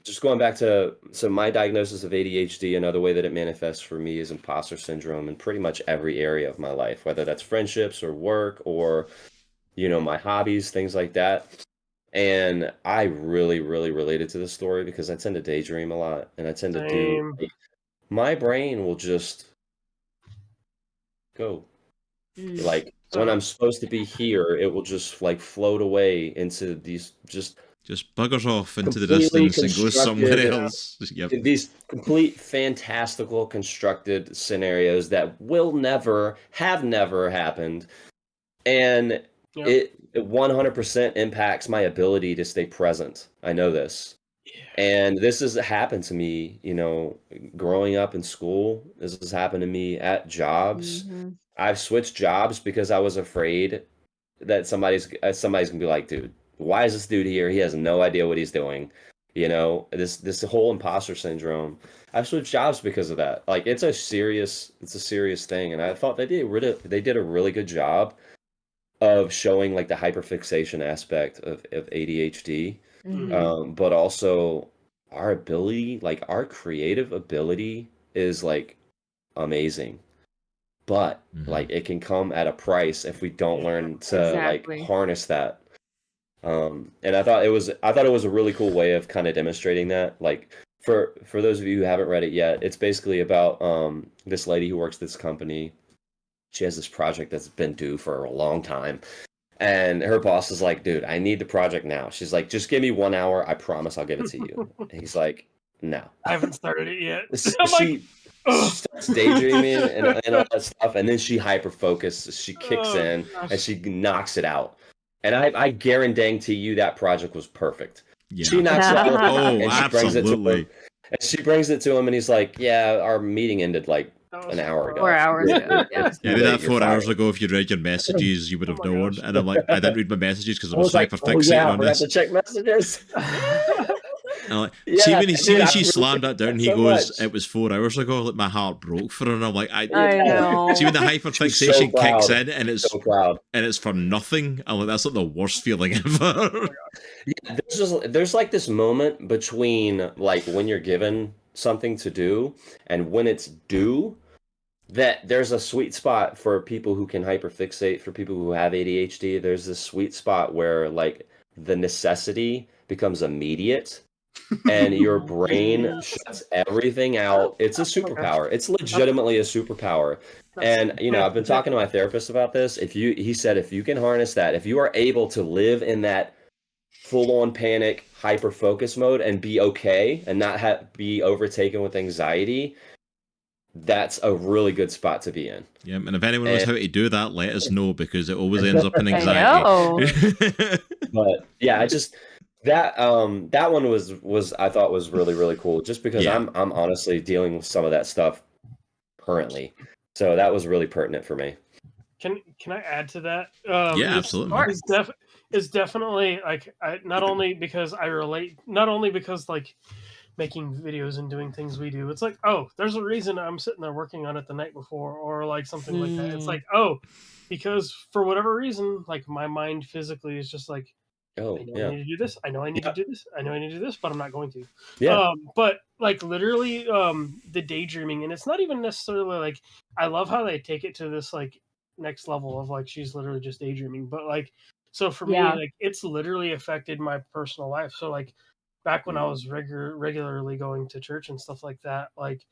just going back to my diagnosis of ADHD, another way that it manifests for me is imposter syndrome in pretty much every area of my life, whether that's friendships or work or, you know, my hobbies, things like that. And I really, really related to this story because I tend to daydream a lot, and I tend to do. My brain will just go. Like when I'm supposed to be here, it will just like float away into these just buggers off into the distance and goes somewhere else. These complete fantastical constructed scenarios that will never happened, and it 100% impacts my ability to stay present. I know this. And this has happened to me, you know, growing up in school. This has happened to me at jobs. I've switched jobs because I was afraid that somebody's gonna be like, dude, why is this dude here? He has no idea what he's doing. You know, this whole imposter syndrome. I've switched jobs because of that. Like it's a serious thing. And I thought they did a really good job of showing like the hyperfixation aspect of ADHD. But also our ability, like our creative ability is like amazing. But like it can come at a price if we don't learn to like harness that. And I thought it was a really cool way of kind of demonstrating that. Like for those of you who haven't read it yet, it's basically about this lady who works at this company. She has this project that's been due for a long time. And her boss is like, dude, I need the project now. She's like, just give me 1 hour. I promise I'll give it to you. And he's like, no. I haven't started it yet. She starts daydreaming and all that stuff. And then she hyper-focuses. She kicks in and she knocks it out. And I guarantee you that project was perfect. Yeah. She knocks it out and she brings it to him. And she brings it to him and he's like, yeah, our meeting ended like an hour ago. 4 hours ago. Yeah, that 4 hours ago, if you'd read your messages, you would have known. And I'm like, I didn't read my messages because I was hyperfixated on this. I forgot to check messages. Like, see when she slammed that down, he goes, "It was 4 hours ago." Like my heart broke for her, and I'm like, I know. See when the hyperfixation kicks in, and it's for nothing. I'm like, that's like the worst feeling ever. Yeah, there's like this moment between like when you're given something to do and when it's due, that there's a sweet spot for people who can hyperfixate, for people who have ADHD. There's this sweet spot where like the necessity becomes immediate and your brain shuts everything out. It's a superpower. It's legitimately a superpower. And you know, I've been talking to my therapist about this. He said if you can harness that, if you are able to live in that full-on panic, hyper-focus mode and be okay and not be overtaken with anxiety, that's a really good spot to be in. Yeah, and if anyone knows how to do that, let us know, because it always ends up in anxiety. But yeah, that one was I thought was really, really cool, just because I'm honestly dealing with some of that stuff currently. So that was really pertinent for me. Can I add to that? Yeah, absolutely. It's definitely like not only because I relate, not only because like making videos and doing things we do. It's like, oh, there's a reason I'm sitting there working on it the night before, or like something like that. It's like, oh, because for whatever reason, like my mind physically is just like, Oh, I know yeah. I need to do this. I know I need to do this. I know I need to do this, but I'm not going to. Yeah. But like literally, the daydreaming, and it's not even necessarily like I love how they take it to this like next level of like she's literally just daydreaming. But like, so for me, like it's literally affected my personal life. So like back when I was regularly going to church and stuff like that, like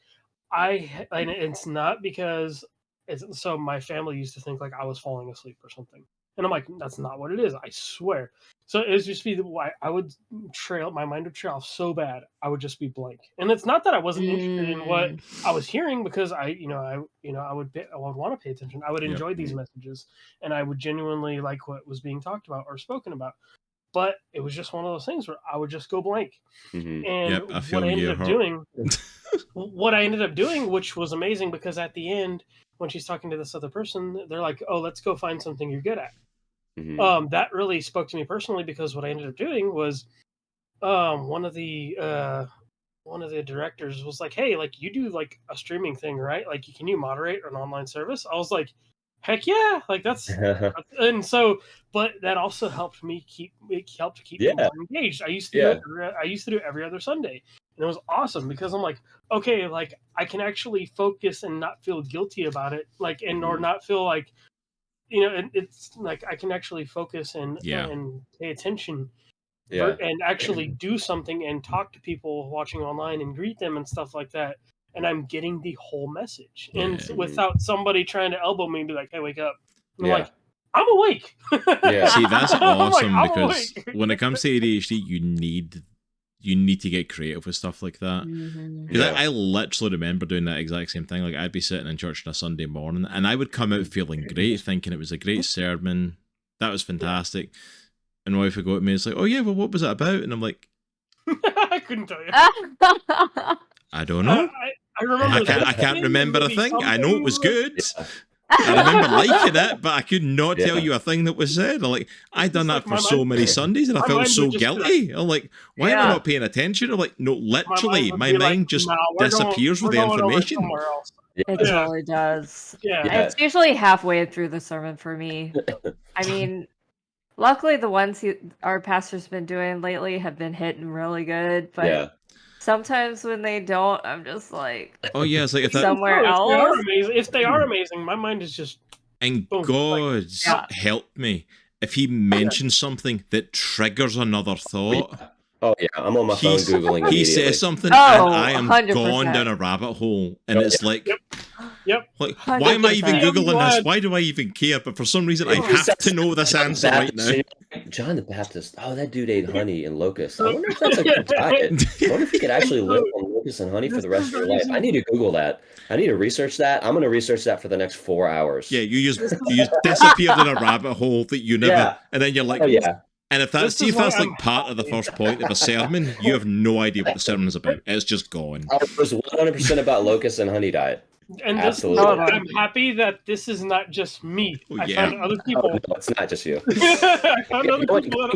and it's not because it's so my family used to think like I was falling asleep or something. And I'm like, that's not what it is, I swear. So it was just be why I would my mind would trail off so bad, I would just be blank. And it's not that I wasn't interested in what I was hearing, because I would want to pay attention. I would enjoy these messages, and I would genuinely like what was being talked about or spoken about. But it was just one of those things where I would just go blank. And what I ended up doing, which was amazing, because at the end, when she's talking to this other person, they're like, "Oh, let's go find something you're good at." That really spoke to me personally, because what I ended up doing was, one of the directors was like, "Hey, like you do like a streaming thing, right? Like, can you moderate an online service?" I was like, "Heck yeah!" Like that's and so, but that also helped me keep people engaged. I used to do it. I used to do it every other Sunday, and it was awesome, because I'm like, okay, like I can actually focus and not feel guilty about it, like, and or not feel like, it's like I can actually focus and pay attention. And actually do something and talk to people watching online and greet them and stuff like that. And I'm getting the whole message, and without somebody trying to elbow me and be like, "Hey, wake up!" And I'm like, "I'm awake." See, that's awesome, because when it comes to ADHD, you need to get creative with stuff like that. Because I literally remember doing that exact same thing. Like, I'd be sitting in church on a Sunday morning, and I would come out feeling great, thinking it was a great sermon. That was fantastic. And my wife would go at me, it's like, "Oh yeah, well, what was it about?" And I'm like, I couldn't tell you. I don't know. I remember. I can't remember a thing. I know it was good. I remember liking it, but I could not tell you a thing that was said. I'd done that for so many Sundays, and I felt so guilty. I'm like, why am I not paying attention? I'm like, no, literally, my mind just disappears with the information. It totally does. It's usually halfway through the sermon for me. I mean, luckily the ones our pastor's been doing lately have been hitting really good, but sometimes when they don't, I'm just like, oh yeah, it's like if somewhere else. If they are amazing, my mind is just. And God's helped me if he mentions something that triggers another thought. Oh yeah, I'm on my phone Googling. He says something, and I am 100%. Gone down a rabbit hole, and it's like, like, why am I even Googling this? Why do I even care? But for some reason, I have to know this answer right now. John the Baptist. Oh, that dude ate honey and locusts. I wonder if that's a good diet. I wonder if you could actually live on locusts and honey for the rest of your life. I need to Google that. I need to research that. I'm going to research that for the next 4 hours. Yeah, you just disappeared in a rabbit hole that you never, and then you're like, And if that's like part of the first point of a sermon, you have no idea what the sermon is about. It's just gone. It was 100% about locusts and honey diet. And absolutely, I'm happy that this is not just me. I found other people. Oh, no, it's not just you. I found other people.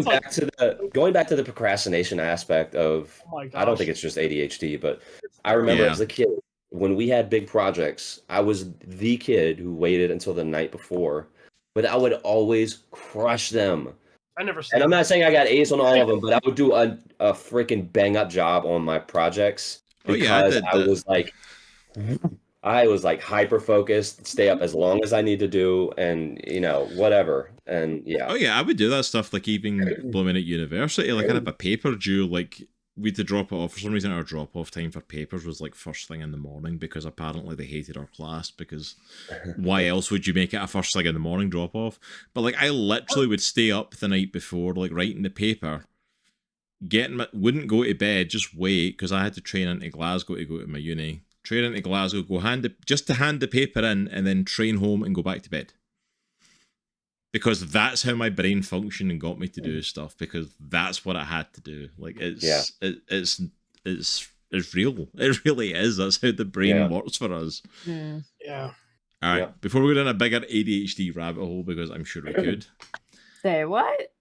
Going back to the procrastination aspect of, I don't think it's just ADHD, but I remember as a kid, when we had big projects, I was the kid who waited until the night before, but I would always crush them. I never. And I'm not saying I got A's on all of them, but I would do a freaking bang up job on my projects because I was like hyper focused, stay up as long as I need to do, and whatever. And I would do that stuff like even blooming at university. Like I'd have a paper due, like we had to drop it off. For some reason, our drop off time for papers was like first thing in the morning because apparently they hated our class. Because why else would you make it a first thing in the morning drop off? But like I literally would stay up the night before, like writing the paper, wouldn't go to bed, just wait because I had to train into Glasgow to go to my uni. Train into Glasgow, hand the paper in, and then train home and go back to bed. Because that's how my brain functioned and got me to do stuff. Because that's what I had to do. Like it's real. It really is. That's how the brain works for us. Yeah. All right. Before we go down a bigger ADHD rabbit hole, because I'm sure we could. Say what?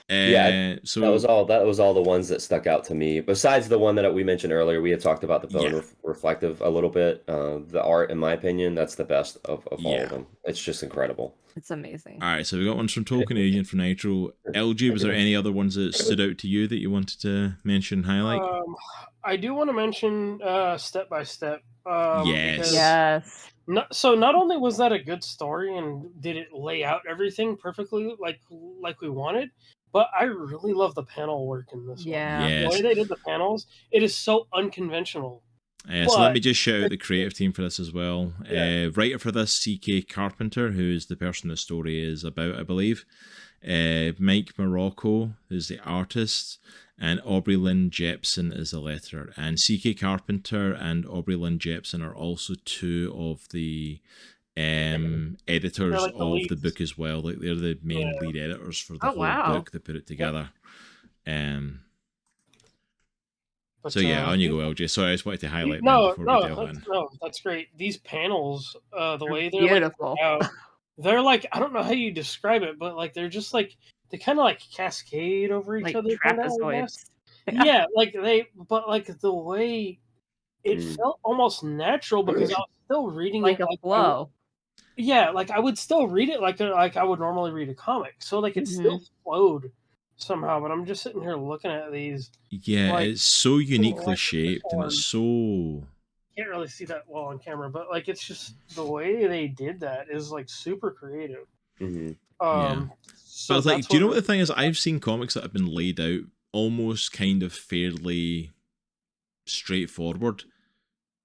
So that was all the ones that stuck out to me. Besides the one that we mentioned earlier, we had talked about the bone reflective a little bit. The art, in my opinion, that's the best of all of them. It's just incredible. It's amazing. All right, so we got ones from Tolkien, Agent from Nitro. LG, was there any other ones that stood out to you that you wanted to mention and highlight? I do want to mention Step by Step. Yes. So not only was that a good story and did it lay out everything perfectly like we wanted, but I really love the panel work in this one. Yes. The way they did the panels, it is so unconventional. So let me just shout out the creative team for this as well. Writer for this, C.K. Carpenter, who's the person the story is about, I believe. Mike Morocco is the artist, and Aubrey Lynn Jeppson is the letterer. And C.K. Carpenter and Aubrey Lynn Jeppson are also two of the editors of the book as well. Like they're the main lead editors for the whole book. They put it together. So on you go, LJ. Sorry, I just wanted to highlight that before we delve in. No, that's great. These panels, the way they're beautiful. They're like, I don't know how you describe it, but like they're just like they kind of like cascade over each other. Trapezoids. Yeah, but the way it felt almost natural because I was still reading like it a flow. Like I would still read it like I would normally read a comic. So like it still flowed somehow, but I'm just sitting here looking at these. Yeah, it's so uniquely shaped and it's so... Can't really see that well on camera, but like it's just the way they did that is like super creative. So but like, do you know what the thing is? I've seen comics that have been laid out almost kind of fairly straightforward,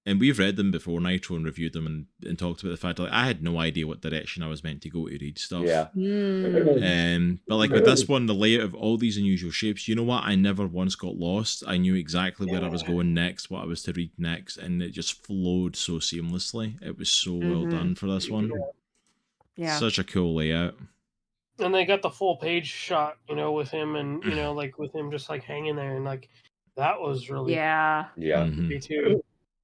and we've read them before Nitro and reviewed them and talked about the fact that like, I had no idea what direction I was meant to go to read stuff. But like with this one, the layout of all these unusual shapes, you know what? I never once got lost. I knew exactly where I was going next, what I was to read next, and it just flowed so seamlessly. It was so well done for this one. Such a cool layout. And they got the full page shot, with him and like with him just like hanging there, and like that was really me too.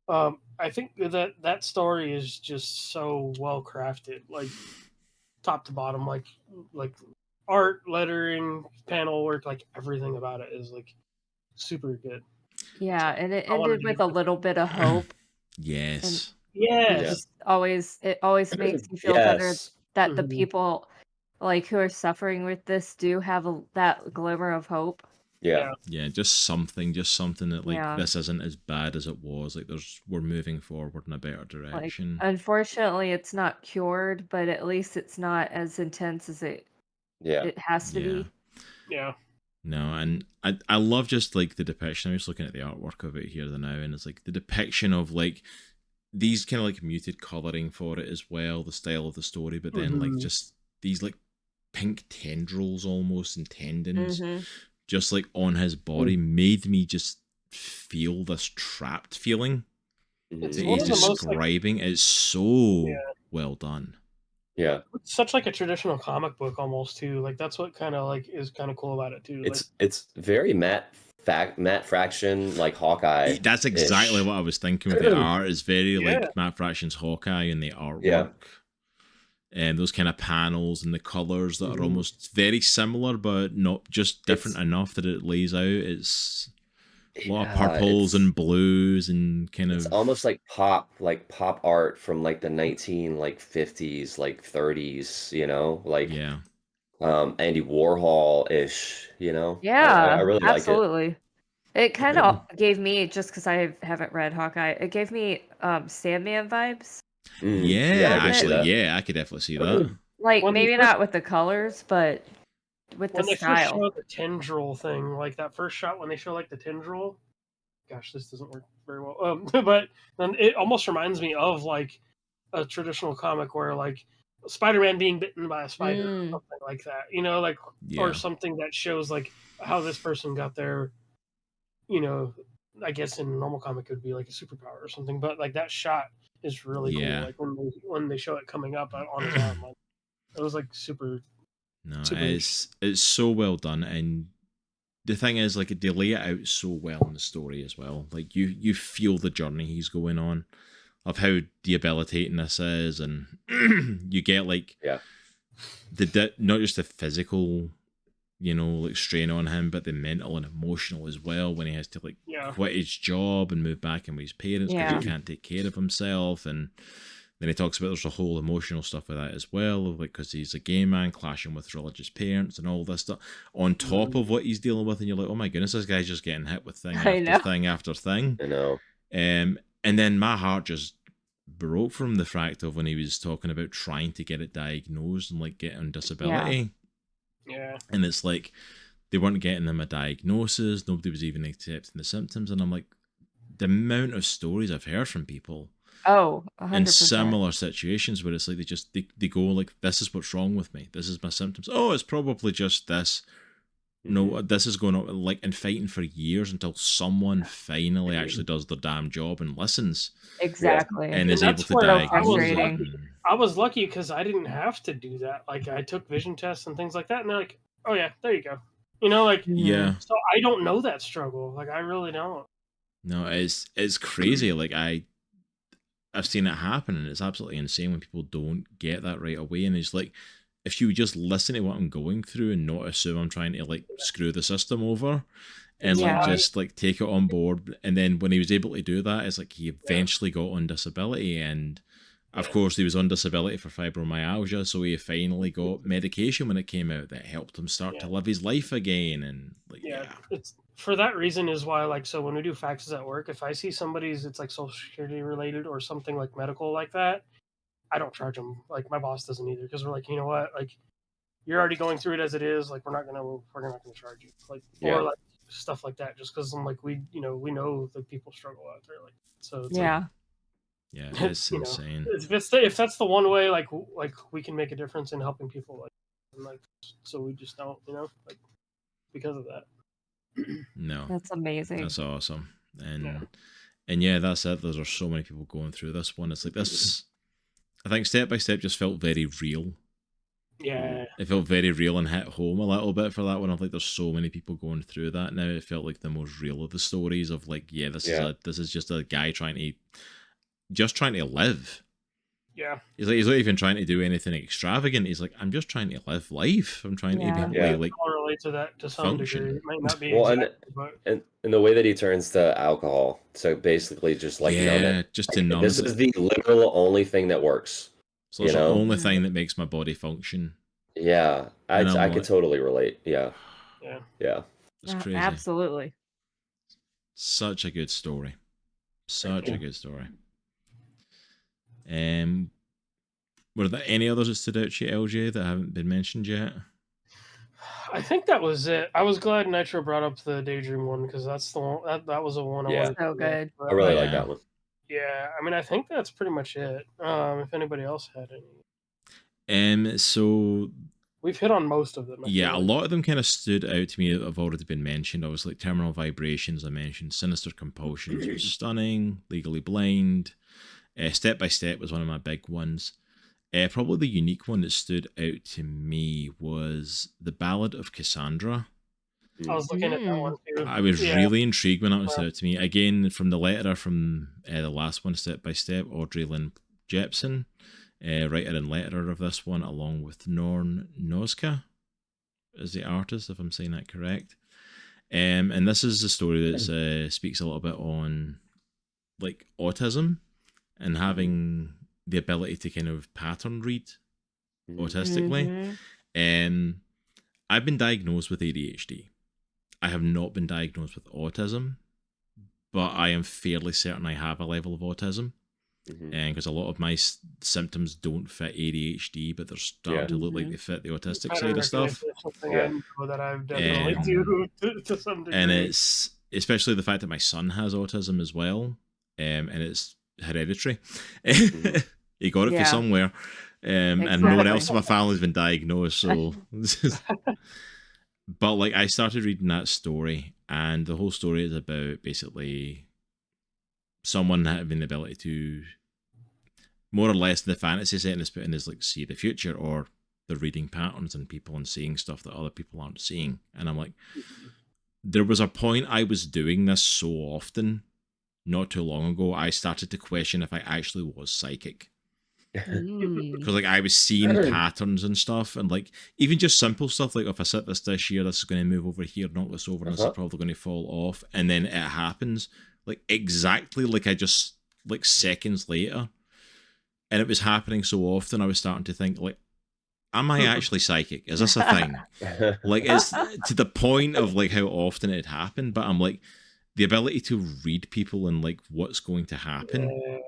I think that story is just so well crafted, like top to bottom, like art, lettering, panel work, like everything about it is like super good. Yeah, and it ended with a little bit of hope. Yes. It always makes you feel better that the people like who are suffering with this do have that glimmer of hope. Just something that like this isn't as bad as it was. Like we're moving forward in a better direction. Like, unfortunately, it's not cured, but at least it's not as intense as it has to be. Yeah. No, and I love just like the depiction. I'm just looking at the artwork of it here now, and it's like the depiction of like these kind of like muted coloring for it as well, the style of the story, but then like just these like pink tendrils almost and tendons. Just like on his body made me just feel this trapped feeling that he's describing. It's so well done. Yeah, it's such like a traditional comic book almost too. Like that's what kind of like is kind of cool about it too. It's very Matt Fraction, like Hawkeye. That's exactly what I was thinking with the art. It's very like Matt Fraction's Hawkeye and the artwork. And those kind of panels and the colors that are almost very similar, but not just different enough that it lays out. It's a lot of purples and blues and kind of. It's almost like pop art from like the 50s, like 30s. Like Andy Warhol-ish. Yeah, I really absolutely. Like it kind of gave me, just because I haven't read Hawkeye, it gave me Sandman vibes. I could definitely see that. Like maybe not with the colors, but with the style. When they first show the tendril thing, like that first shot when they show like the tendril, gosh, this doesn't work very well. But then it almost reminds me of like a traditional comic where like Spider-Man being bitten by a spider or something like that, or something that shows like how this person got there. I guess in a normal comic it would be like a superpower or something, but like that shot is really cool. Like when they show it coming up on his arm, like it was like super. No, it's so well done, and the thing is, like they lay it out so well in the story as well. Like you feel the journey he's going on, of how debilitating this is, and you get like not just the physical like strain on him, but the mental and emotional as well, when he has to like quit his job and move back in with his parents because he can't take care of himself. And then he talks about there's a whole emotional stuff with that as well, like because he's a gay man clashing with religious parents and all this stuff on top of what he's dealing with, and you're like, oh my goodness, this guy's just getting hit with thing after thing after thing. I know. And then my heart just broke from the fact of when he was talking about trying to get it diagnosed and like get on disability. Yeah. And it's like they weren't getting him a diagnosis, nobody was even accepting the symptoms, and I'm like, the amount of stories I've heard from people 100%. in similar situations where it's like they go like, this is what's wrong with me, this is my symptoms, oh, it's probably just this. No, this is going on, like, and fighting for years until someone finally actually does their damn job and listens. Exactly. And is able to diagnose. I was lucky because I didn't have to do that. Like, I took vision tests and things like that, and they're like, oh yeah, there you go. You know, like, so I don't know that struggle. Like, I really don't. No, it's crazy. Like, I've seen it happen, and it's absolutely insane when people don't get that right away. And it's like, if you just listen to what I'm going through and not assume I'm trying to like screw the system over and like just like take it on board. And then when he was able to do that, it's like he eventually got on disability, and of course he was on disability for fibromyalgia, so he finally got medication when it came out that helped him start to live his life again. And like it's for that reason is why, like, so when we do faxes at work, if I see somebody's it's like Social Security related or something like medical like that, I don't charge them. Like, my boss doesn't either, because we're like, you know what, like, you're already going through it as it is. Like, we're not gonna charge you, like, or like stuff like that, just because I'm like, we know that people struggle out there, like, so it's it's insane. If that's the one way, like we can make a difference in helping people, like, and like, so we just don't, like, because of that. No, that's amazing. That's awesome. And that's it. There's so many people going through this one. It's like this. I think Step by Step just felt very real. Yeah. It felt very real and hit home a little bit for that one. I'm like, there's so many people going through that now. It felt like the most real of the stories of like, this is just a guy trying to live. Yeah. He's not even trying to do anything extravagant. He's like, I'm just trying to live life. I'm trying to be like. I'll relate to that to some degree. It might not be and the way that he turns to alcohol, so basically just like just to numb. This is the literal only thing that works. So it's the only thing that makes my body function. Yeah, I could totally relate. Yeah. It's crazy. Absolutely. Such a good story. Such a good story. Were there any others that stood out to you, LJ, that haven't been mentioned yet? I think that was it. I was glad Nitro brought up the Daydream one, because that's the one that was the one I wanted. So good. I really like that one. Yeah, I mean, I think that's pretty much it. If anybody else had any. So we've hit on most of them. A lot of them kind of stood out to me that have already been mentioned. I was like Terminal Vibrations, I mentioned. Sinister Compulsions was stunning. Legally Blind. Step by Step was one of my big ones. Probably the unique one that stood out to me was The Ballad of Cassandra. I was looking at that one too. I was really intrigued when that was stood out to me. Again, from the letter from the last one, Step by Step, Audrey Lynn Jeppson, writer and letterer of this one, along with Norn Noska as the artist, if I'm saying that correct. And this is a story that speaks a little bit on like autism and having the ability to kind of pattern read autistically. I've been diagnosed with ADHD. I have not been diagnosed with autism, but I am fairly certain I have a level of autism. And because a lot of my symptoms don't fit ADHD, but they're starting to look like they fit the autistic side of stuff. That I've definitely do to some degree. And it's especially the fact that my son has autism as well, and it's hereditary. He got it from somewhere, and no one else in my family's been diagnosed. So, but like I started reading that story, and the whole story is about basically someone having the ability to, more or less, the fantasy setting is put in is like see the future, or they're reading patterns in people and seeing stuff that other people aren't seeing. And I'm like, there was a point I was doing this so often, not too long ago, I started to question if I actually was psychic. Because like I was seeing patterns and stuff, and like even just simple stuff like if I set this dish here, this is going to move over here, knock this over, and this is probably going to fall off, and then it happens like exactly like I just like seconds later, and it was happening so often. I was starting to think like, am I actually psychic? Is this a thing? Like it's to the point of like how often it happened, but I'm like the ability to read people and like what's going to happen.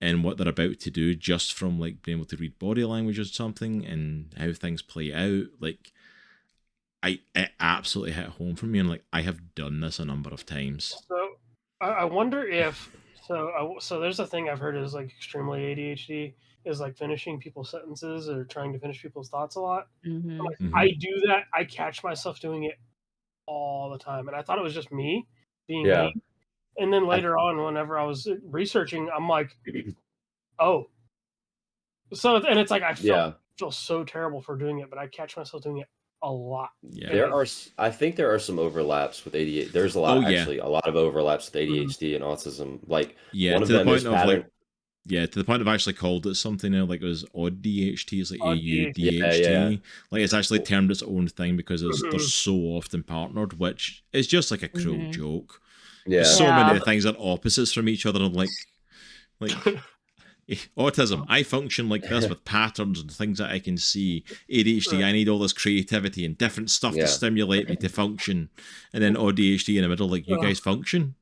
And what they're about to do just from like being able to read body language or something and how things play out. Like it absolutely hit home for me, and like I have done this a number of times. So I wonder if so there's a thing I've heard is like extremely ADHD is like finishing people's sentences or trying to finish people's thoughts a lot. Like, I do that. I catch myself doing it all the time, and I thought it was just me being me. And then later on, whenever I was researching, I'm like, oh. So, and it's like, I feel so terrible for doing it, but I catch myself doing it a lot. Yeah. I think there are some overlaps with ADHD. There's a lot, actually, a lot of overlaps with ADHD and autism. Like, one of them is pattern. To the point I've actually called it something now, like it was odd DHT, it's like AUDHD. Yeah. Like it's actually termed its own thing because they're so often partnered, which is just like a cruel joke. Yeah. So many things are opposites from each other. I'm like autism, I function like this with patterns and things that I can see. ADHD, I need all this creativity and different stuff to stimulate me to function. And then ADHD in the middle, like you guys function.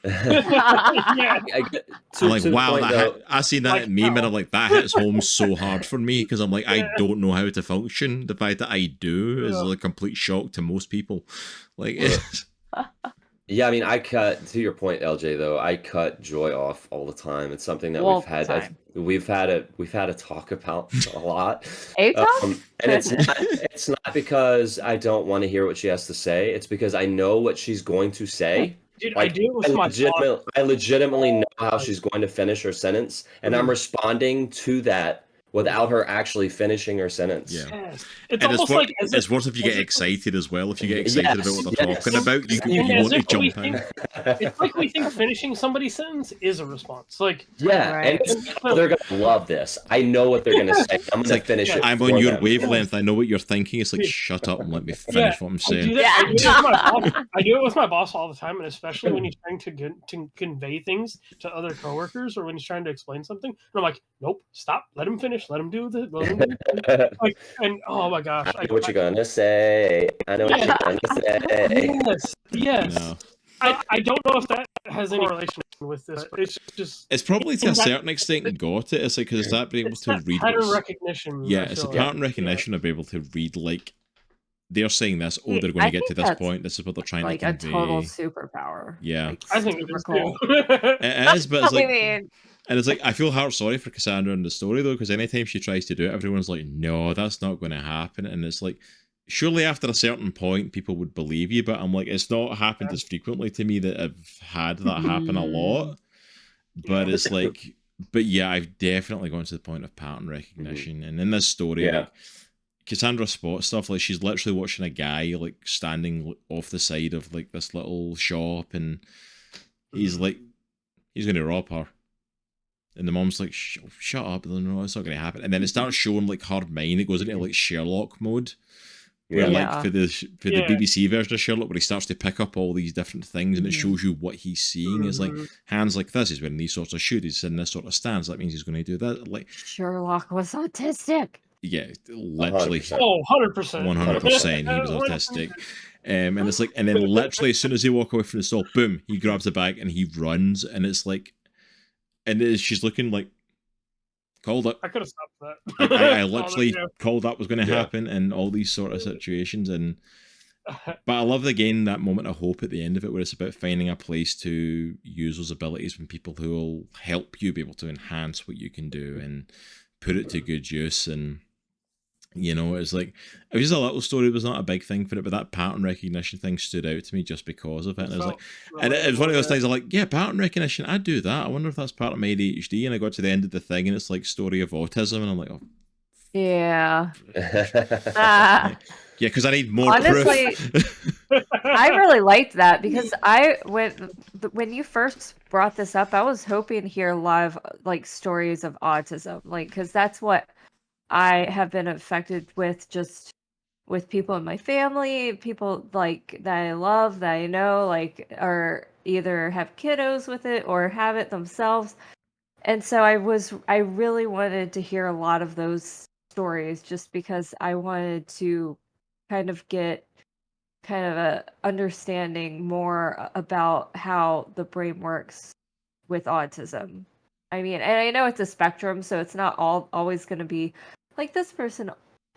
I'm like, wow, I seen that meme and I'm like, that hits home so hard for me because I'm like, I don't know how to function. The fact that I do is a complete shock to most people. Like, yeah, I mean, to your point, LJ, though, I cut joy off all the time. It's something that we've had a talk about a lot. And it's not because I don't want to hear what she has to say. It's because I know what she's going to say. Dude, like, I legitimately know how she's going to finish her sentence, and I'm responding to that without her actually finishing her sentence. Yeah. It's almost like it's worse if you get excited as well. If you get excited about what they're talking about, you want to jump in. It's like we think finishing somebody's sentence is a response. Like and they're gonna love this. I know what they're gonna say. I'm gonna finish it. I'm on your wavelength. I know what you're thinking. It's like shut up and let me finish what I'm saying. I do it with my boss all the time, and especially when he's trying to convey things to other coworkers or when he's trying to explain something. And I'm like, nope, stop, let him finish. Let him do the like, and oh my gosh, I know what you're gonna say. I know what you're gonna say. Yes. No. I don't know if that has any relation with this, but it's probably to a certain extent got it. It's like because it's that being able to read pattern recognition. Yeah, it's a pattern recognition of being able to read like they're saying this. Oh, they're going to get to this point. This is what they're trying to convey. Like a total superpower. Yeah, like, I think it's cool. It is, but it's like. And it's like, I feel sorry for Cassandra in the story, though, because anytime she tries to do it, everyone's like, no, that's not going to happen. And it's like, surely after a certain point, people would believe you. But I'm like, it's not happened as frequently to me that I've had that happen a lot. But it's like, but yeah, I've definitely gone to the point of pattern recognition. And in this story, like, Cassandra spots stuff. Like, she's literally watching a guy, like, standing off the side of, like, this little shop. And he's like, he's going to rob her. And the mom's like, shut up. No, it's not going to happen. And then it starts showing like her mind. It goes into like Sherlock mode. Where like for the BBC version of Sherlock, where he starts to pick up all these different things and it shows you what he's seeing. It's like hands like this. He's wearing these sorts of shoes. He's in this sort of stance. That means he's going to do that. Like Sherlock was autistic. Yeah, literally. 100%. 100%. He was autistic. And it's like, and then literally as soon as they walk away from the stall, boom, he grabs the bag and he runs. And it's like, and she's looking like, called it. I could have stopped that. I literally called that was going to happen in all these sort of situations. But I love again that moment of hope at the end of it, where it's about finding a place to use those abilities when people who will help you be able to enhance what you can do and put it to good use. And you know, it's like, it was just a little story. It was not a big thing for it, but that pattern recognition thing stood out to me just because of it. And I was like, and it was one of those things I'm like, yeah, pattern recognition, I do that. I wonder if that's part of my ADHD. And I got to the end of the thing and it's like story of autism. And I'm like, oh. Yeah. Yeah, because I need more proof. I really liked that because when you first brought this up, I was hoping to hear a lot of like stories of autism, like because that's what I have been affected with, just with people in my family, people like that I love, that I know, like are either have kiddos with it or have it themselves. And so I really wanted to hear a lot of those stories just because I wanted to kind of get kind of a understanding more about how the brain works with autism. I mean, and I know it's a spectrum, so it's not always going to be like this person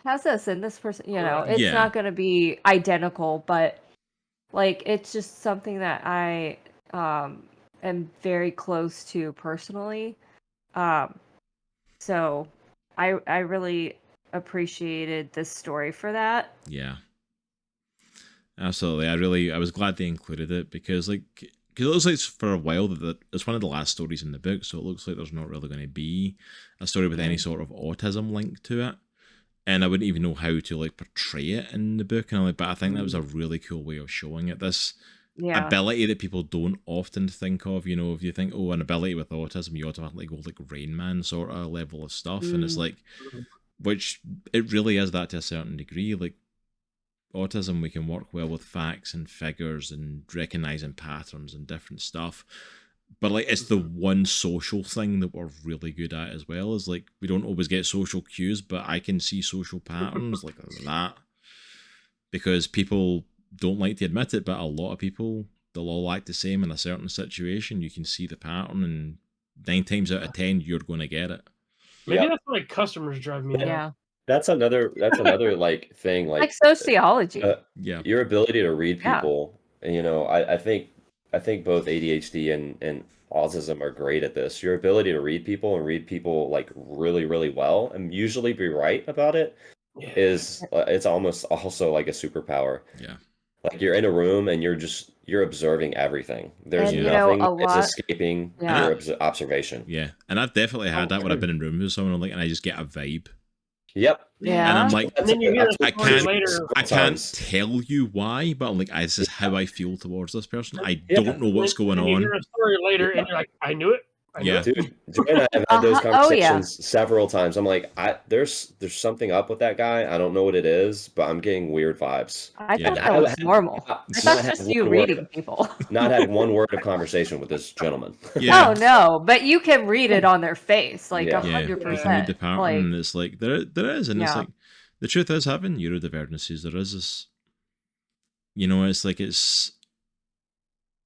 has this and this person, it's Yeah. not going to be identical, but like it's just something that I am very close to personally. So I really appreciated this story for that. Yeah. Absolutely. I was glad they included it because it looks like for a while that it's one of the last stories in the book, so it looks like there's not really going to be a story with any sort of autism link to it. And I wouldn't even know how to portray it in the book, but I think that was a really cool way of showing it. This ability that people don't often think of, if you think, an ability with autism, you automatically go Rain Man sort of level of stuff, and it's which it really is that to a certain degree. Autism, we can work well with facts and figures and recognizing patterns and different stuff, but it's the one social thing that we're really good at as well. Is we don't always get social cues, but I can see social patterns like that, because people don't like to admit it, but a lot of people, they'll all act the same in a certain situation. You can see the pattern, and 9 times out of 10 you're going to get it. Maybe that's why customers drive me nuts. Yeah. That's another thing, like sociology. Your ability to read people. And, I think both ADHD and autism are great at this. Your ability to read people and read people really, really well, and usually be right about it, is it's almost also like a superpower. Yeah. You're in a room and you're observing everything. There's nothing is escaping your observation. Yeah, and I've definitely had that when I've been in rooms with someone and I just get a vibe. Yep. Yeah. And I'm like, and then you hear I can't tell you why, but I'm like, this is how I feel towards this person. I don't know what's going on. You hear a story later and you're like, I knew it. Dude, Joy and I have had those conversations several times. I'm like, there's something up with that guy. I don't know what it is, but I'm getting weird vibes. I thought that was normal. I thought it's just you reading people. Not had one word of conversation with this gentleman. Oh no, but you can read it on their face, 100%. You can read the pattern, and it's there is, and it's the truth is, having neurodivergences, there is this,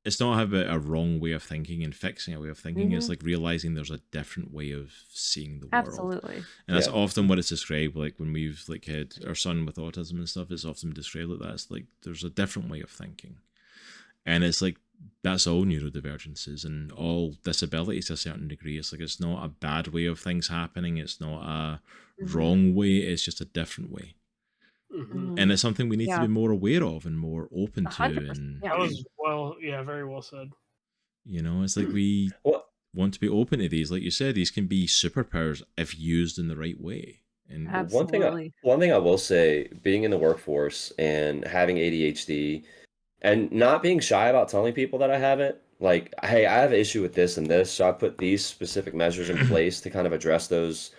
it's not about a wrong way of thinking and fixing a way of thinking. It's realizing there's a different way of seeing the world. Absolutely. And that's often what it's described, when we've had our son with autism and stuff, it's often described like that. It's there's a different way of thinking. And it's that's all neurodivergences and all disabilities to a certain degree. It's not a bad way of things happening. It's not a wrong way. It's just a different way. And it's something we need to be more aware of and more open to. And that was very well said. It's we want to be open to these. Like you said, these can be superpowers if used in the right way. And absolutely. One thing I will say, being in the workforce and having ADHD and not being shy about telling people that I have it, hey, I have an issue with this and this, so I put these specific measures in place to kind of address those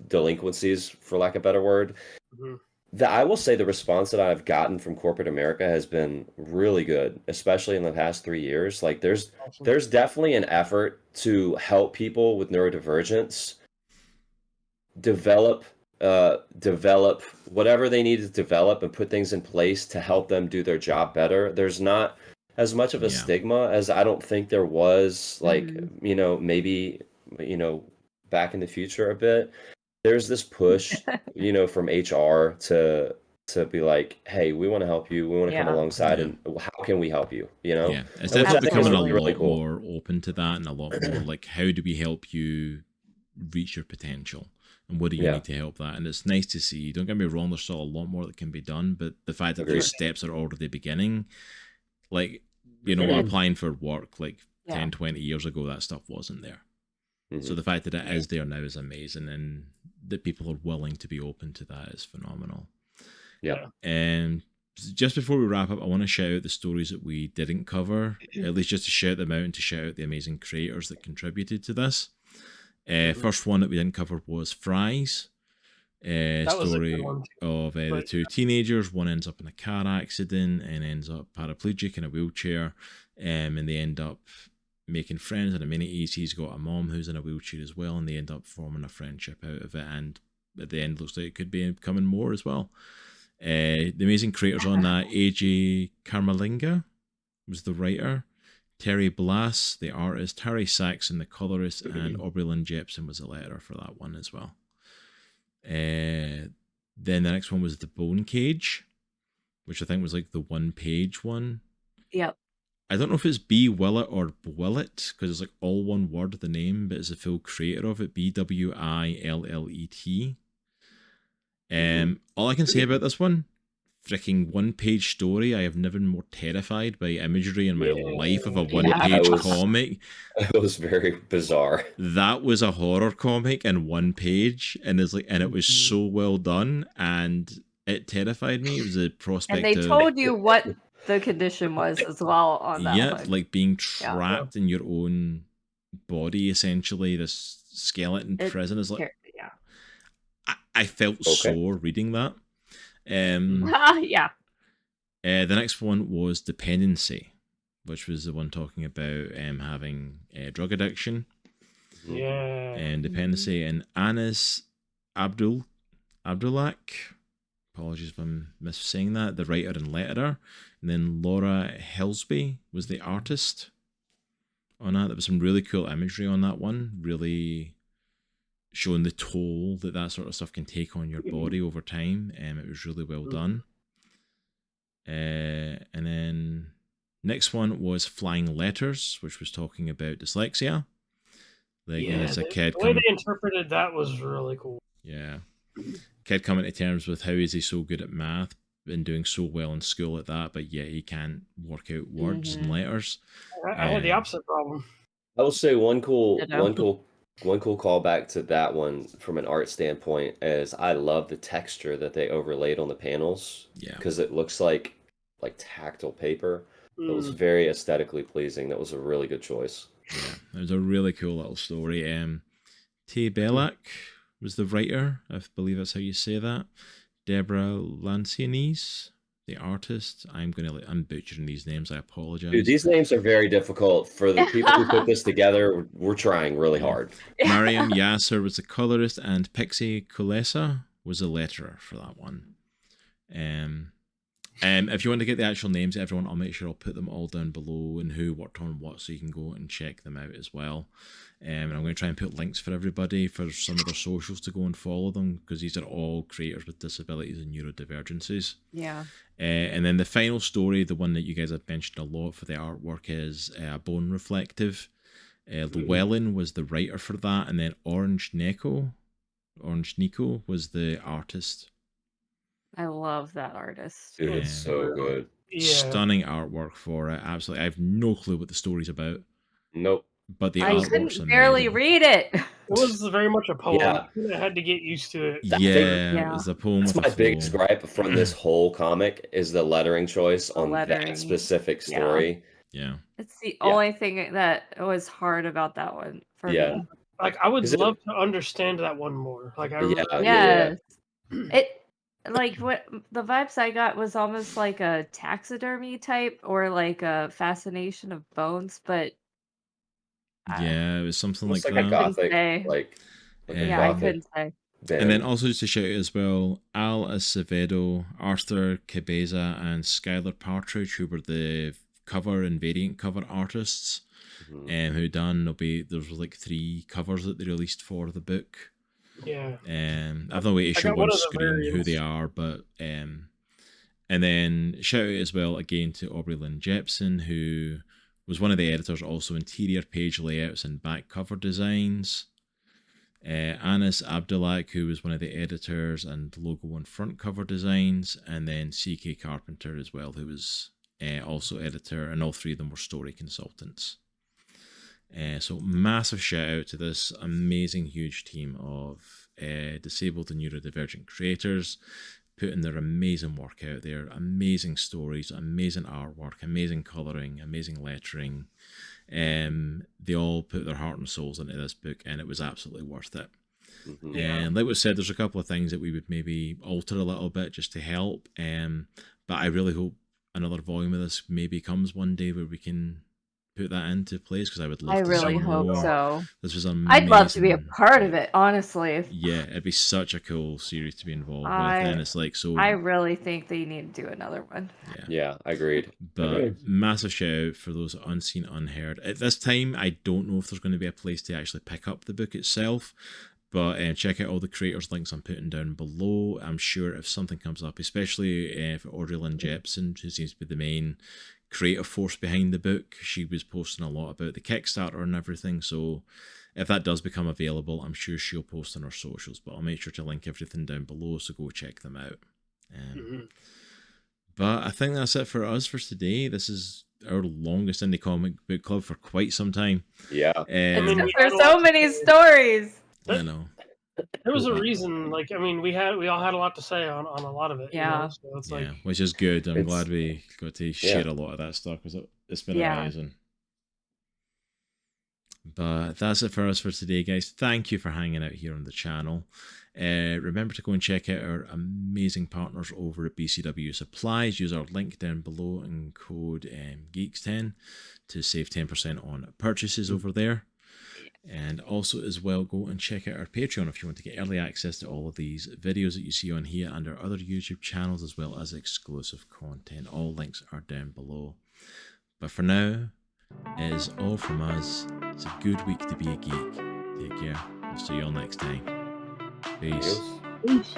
delinquencies, for lack of a better word. That I will say the response that I've gotten from corporate America has been really good, especially in the past 3 years. There's definitely an effort to help people with neurodivergence develop whatever they need to develop and put things in place to help them do their job better. There's not as much of a stigma as I don't think there was, maybe, back in the future a bit. There's this push, from HR to be like, hey, we want to help you. We want to come alongside, and how can we help you? Yeah, it's definitely becoming a lot more open to that, and a lot more how do we help you reach your potential, and what do you need to help that? And it's nice to see. Don't get me wrong, there's still a lot more that can be done, but the fact that those steps are already beginning, applying for work 10, 20 years ago, that stuff wasn't there. So the fact that it is there now is amazing, and that people are willing to be open to that is phenomenal. Yeah. And just before we wrap up, I want to shout out the stories that we didn't cover, at least just to shout them out and to shout out the amazing creators that contributed to this. First one that we didn't cover was Fry's story of the two teenagers. One ends up in a car accident and ends up paraplegic in a wheelchair, and they end up making friends. In a minute, he's got a mom who's in a wheelchair as well, and they end up forming a friendship out of it, and at the end looks like it could be becoming more as well. The amazing creators on that, AJ Camorlinga was the writer, Terry Blass, the artist, Harry Saxon, the colorist, and Aubrey Jeppson was the letterer for that one as well. Then the next one was The Bone Cage, which I think was like the one-page one. Yep. I don't know if it's B. Willett or Willett, because it's like all one word, the name, but it's the full creator of it, BWILLET. All I can say about this one, freaking one-page story. I have never been more terrified by imagery in my life of a one-page comic. It was very bizarre. That was a horror comic in one page, and it was so well done, and it terrified me. It was a prospect. And they told you what the condition was as well on that. Yeah, one. like being trapped in your own body, essentially. This skeleton prison is like. I felt sore reading that. Yeah. The next one was Dependency, which was the one talking about having drug addiction. Yeah. And Dependency. And Anis Abdulhak, apologies if I'm missaying that, the writer and letterer. And then Laura Helsby was the artist on that. There was some really cool imagery on that one, really showing the toll that sort of stuff can take on your body over time. It was really well done. And then next one was Flying Letters, which was talking about dyslexia. It's a kid. The way they interpreted that was really cool. Yeah. Kid coming to terms with how is he so good at math and doing so well in school at that, but yet he can't work out words and letters. I had the opposite problem. I will say one cool callback to that one from an art standpoint is I love the texture that they overlaid on the panels. Yeah. Because it looks like tactile paper. It was very aesthetically pleasing. That was a really good choice. Yeah, it was a really cool little story. Tay Belak was the writer, I believe that's how you say that. Deborah Lancianese, the artist. I'm butchering these names. I apologize. Dude, these names are very difficult for the people who put this together. We're trying really hard. Mariam Yasser was the colorist, and Pixie Kulesa was the letterer for that one. If you want to get the actual names of everyone, I'll make sure I'll put them all down below and who worked on what, so you can go and check them out as well. And I'm going to try and put links for everybody for some of their socials to go and follow them, because these are all creators with disabilities and neurodivergences. Yeah. And then the final story, the one that you guys have mentioned a lot for the artwork, is Bone Reflective. Llewellyn was the writer for that, and then Orange Nico was the artist. I love that artist. Dude, it's so good. Yeah. Stunning artwork for it. Absolutely. I have no clue what the story's about. Nope. But the I artwork's couldn't barely read it. It was very much a poem. Yeah. I had to get used to it. Yeah, it was a poem. That's my biggest gripe from this whole comic is the lettering choice on that specific story. Yeah. It's the only thing that was hard about that one for me. Like, I would love to understand that one more. Like, I really yes. It like what the vibes I got was almost like a taxidermy type or like a fascination of bones, but yeah, it was something like like that. a gothic, I couldn't say. And then also just to shout out as well, Al Acevedo, Arthur Cabeza, and Skylar Partridge, who were the cover and variant cover artists, who done there was like 3 covers that they released for the book. Yeah. I've no way to show on screen who they are, but and then shout out as well again to Aubrey Jeppson, who was one of the editors, also interior page layouts and back cover designs. Anis Abdulhak, who was one of the editors and logo and front cover designs, and then C.K. Carpenter as well, who was also editor, and all 3 of them were story consultants. So massive shout out to this amazing huge team of disabled and neurodivergent creators. putting their amazing work out there, amazing stories, amazing artwork, amazing colouring, amazing lettering. They all put their heart and souls into this book, and it was absolutely worth it. Mm-hmm. And like we said, there's a couple of things that we would maybe alter a little bit just to help. But I really hope another volume of this maybe comes one day where we can put that into place, because I would love I to really see hope more. so. This was amazing. I'd love to be a part of it, honestly. Yeah, it'd be such a cool series to be involved with. And it's like, so I really think they need to do another one. Yeah, agreed. But massive shout out for those unseen, unheard. At this time, I don't know if there's going to be a place to actually pick up the book itself. But check out all the creators' links I'm putting down below. I'm sure if something comes up, especially for Aubrey Jeppson, who seems to be the main creative force behind the book, she was posting a lot about the Kickstarter and everything. So if that does become available, I'm sure she'll post on her socials. But I'll make sure to link everything down below, so go check them out. But I think that's it for us for today. This is our longest indie comic book club for quite some time. Yeah. There's so many stories. I know. There was a reason, like, I mean, we all had a lot to say on a lot of it. Yeah. You know? So it's like, which is good. I'm glad we got to share a lot of that stuff, because it's been amazing. But that's it for us for today, guys. Thank you for hanging out here on the channel. Remember to go and check out our amazing partners over at BCW Supplies. Use our link down below and code Geeks10 to save 10% on purchases over there. And also as well, go and check out our Patreon if you want to get early access to all of these videos that you see on here and our other YouTube channels, as well as exclusive content. All links are down below. But for now, it is all from us. It's a good week to be a geek. Take care. I'll see you all next time. Peace. Peace.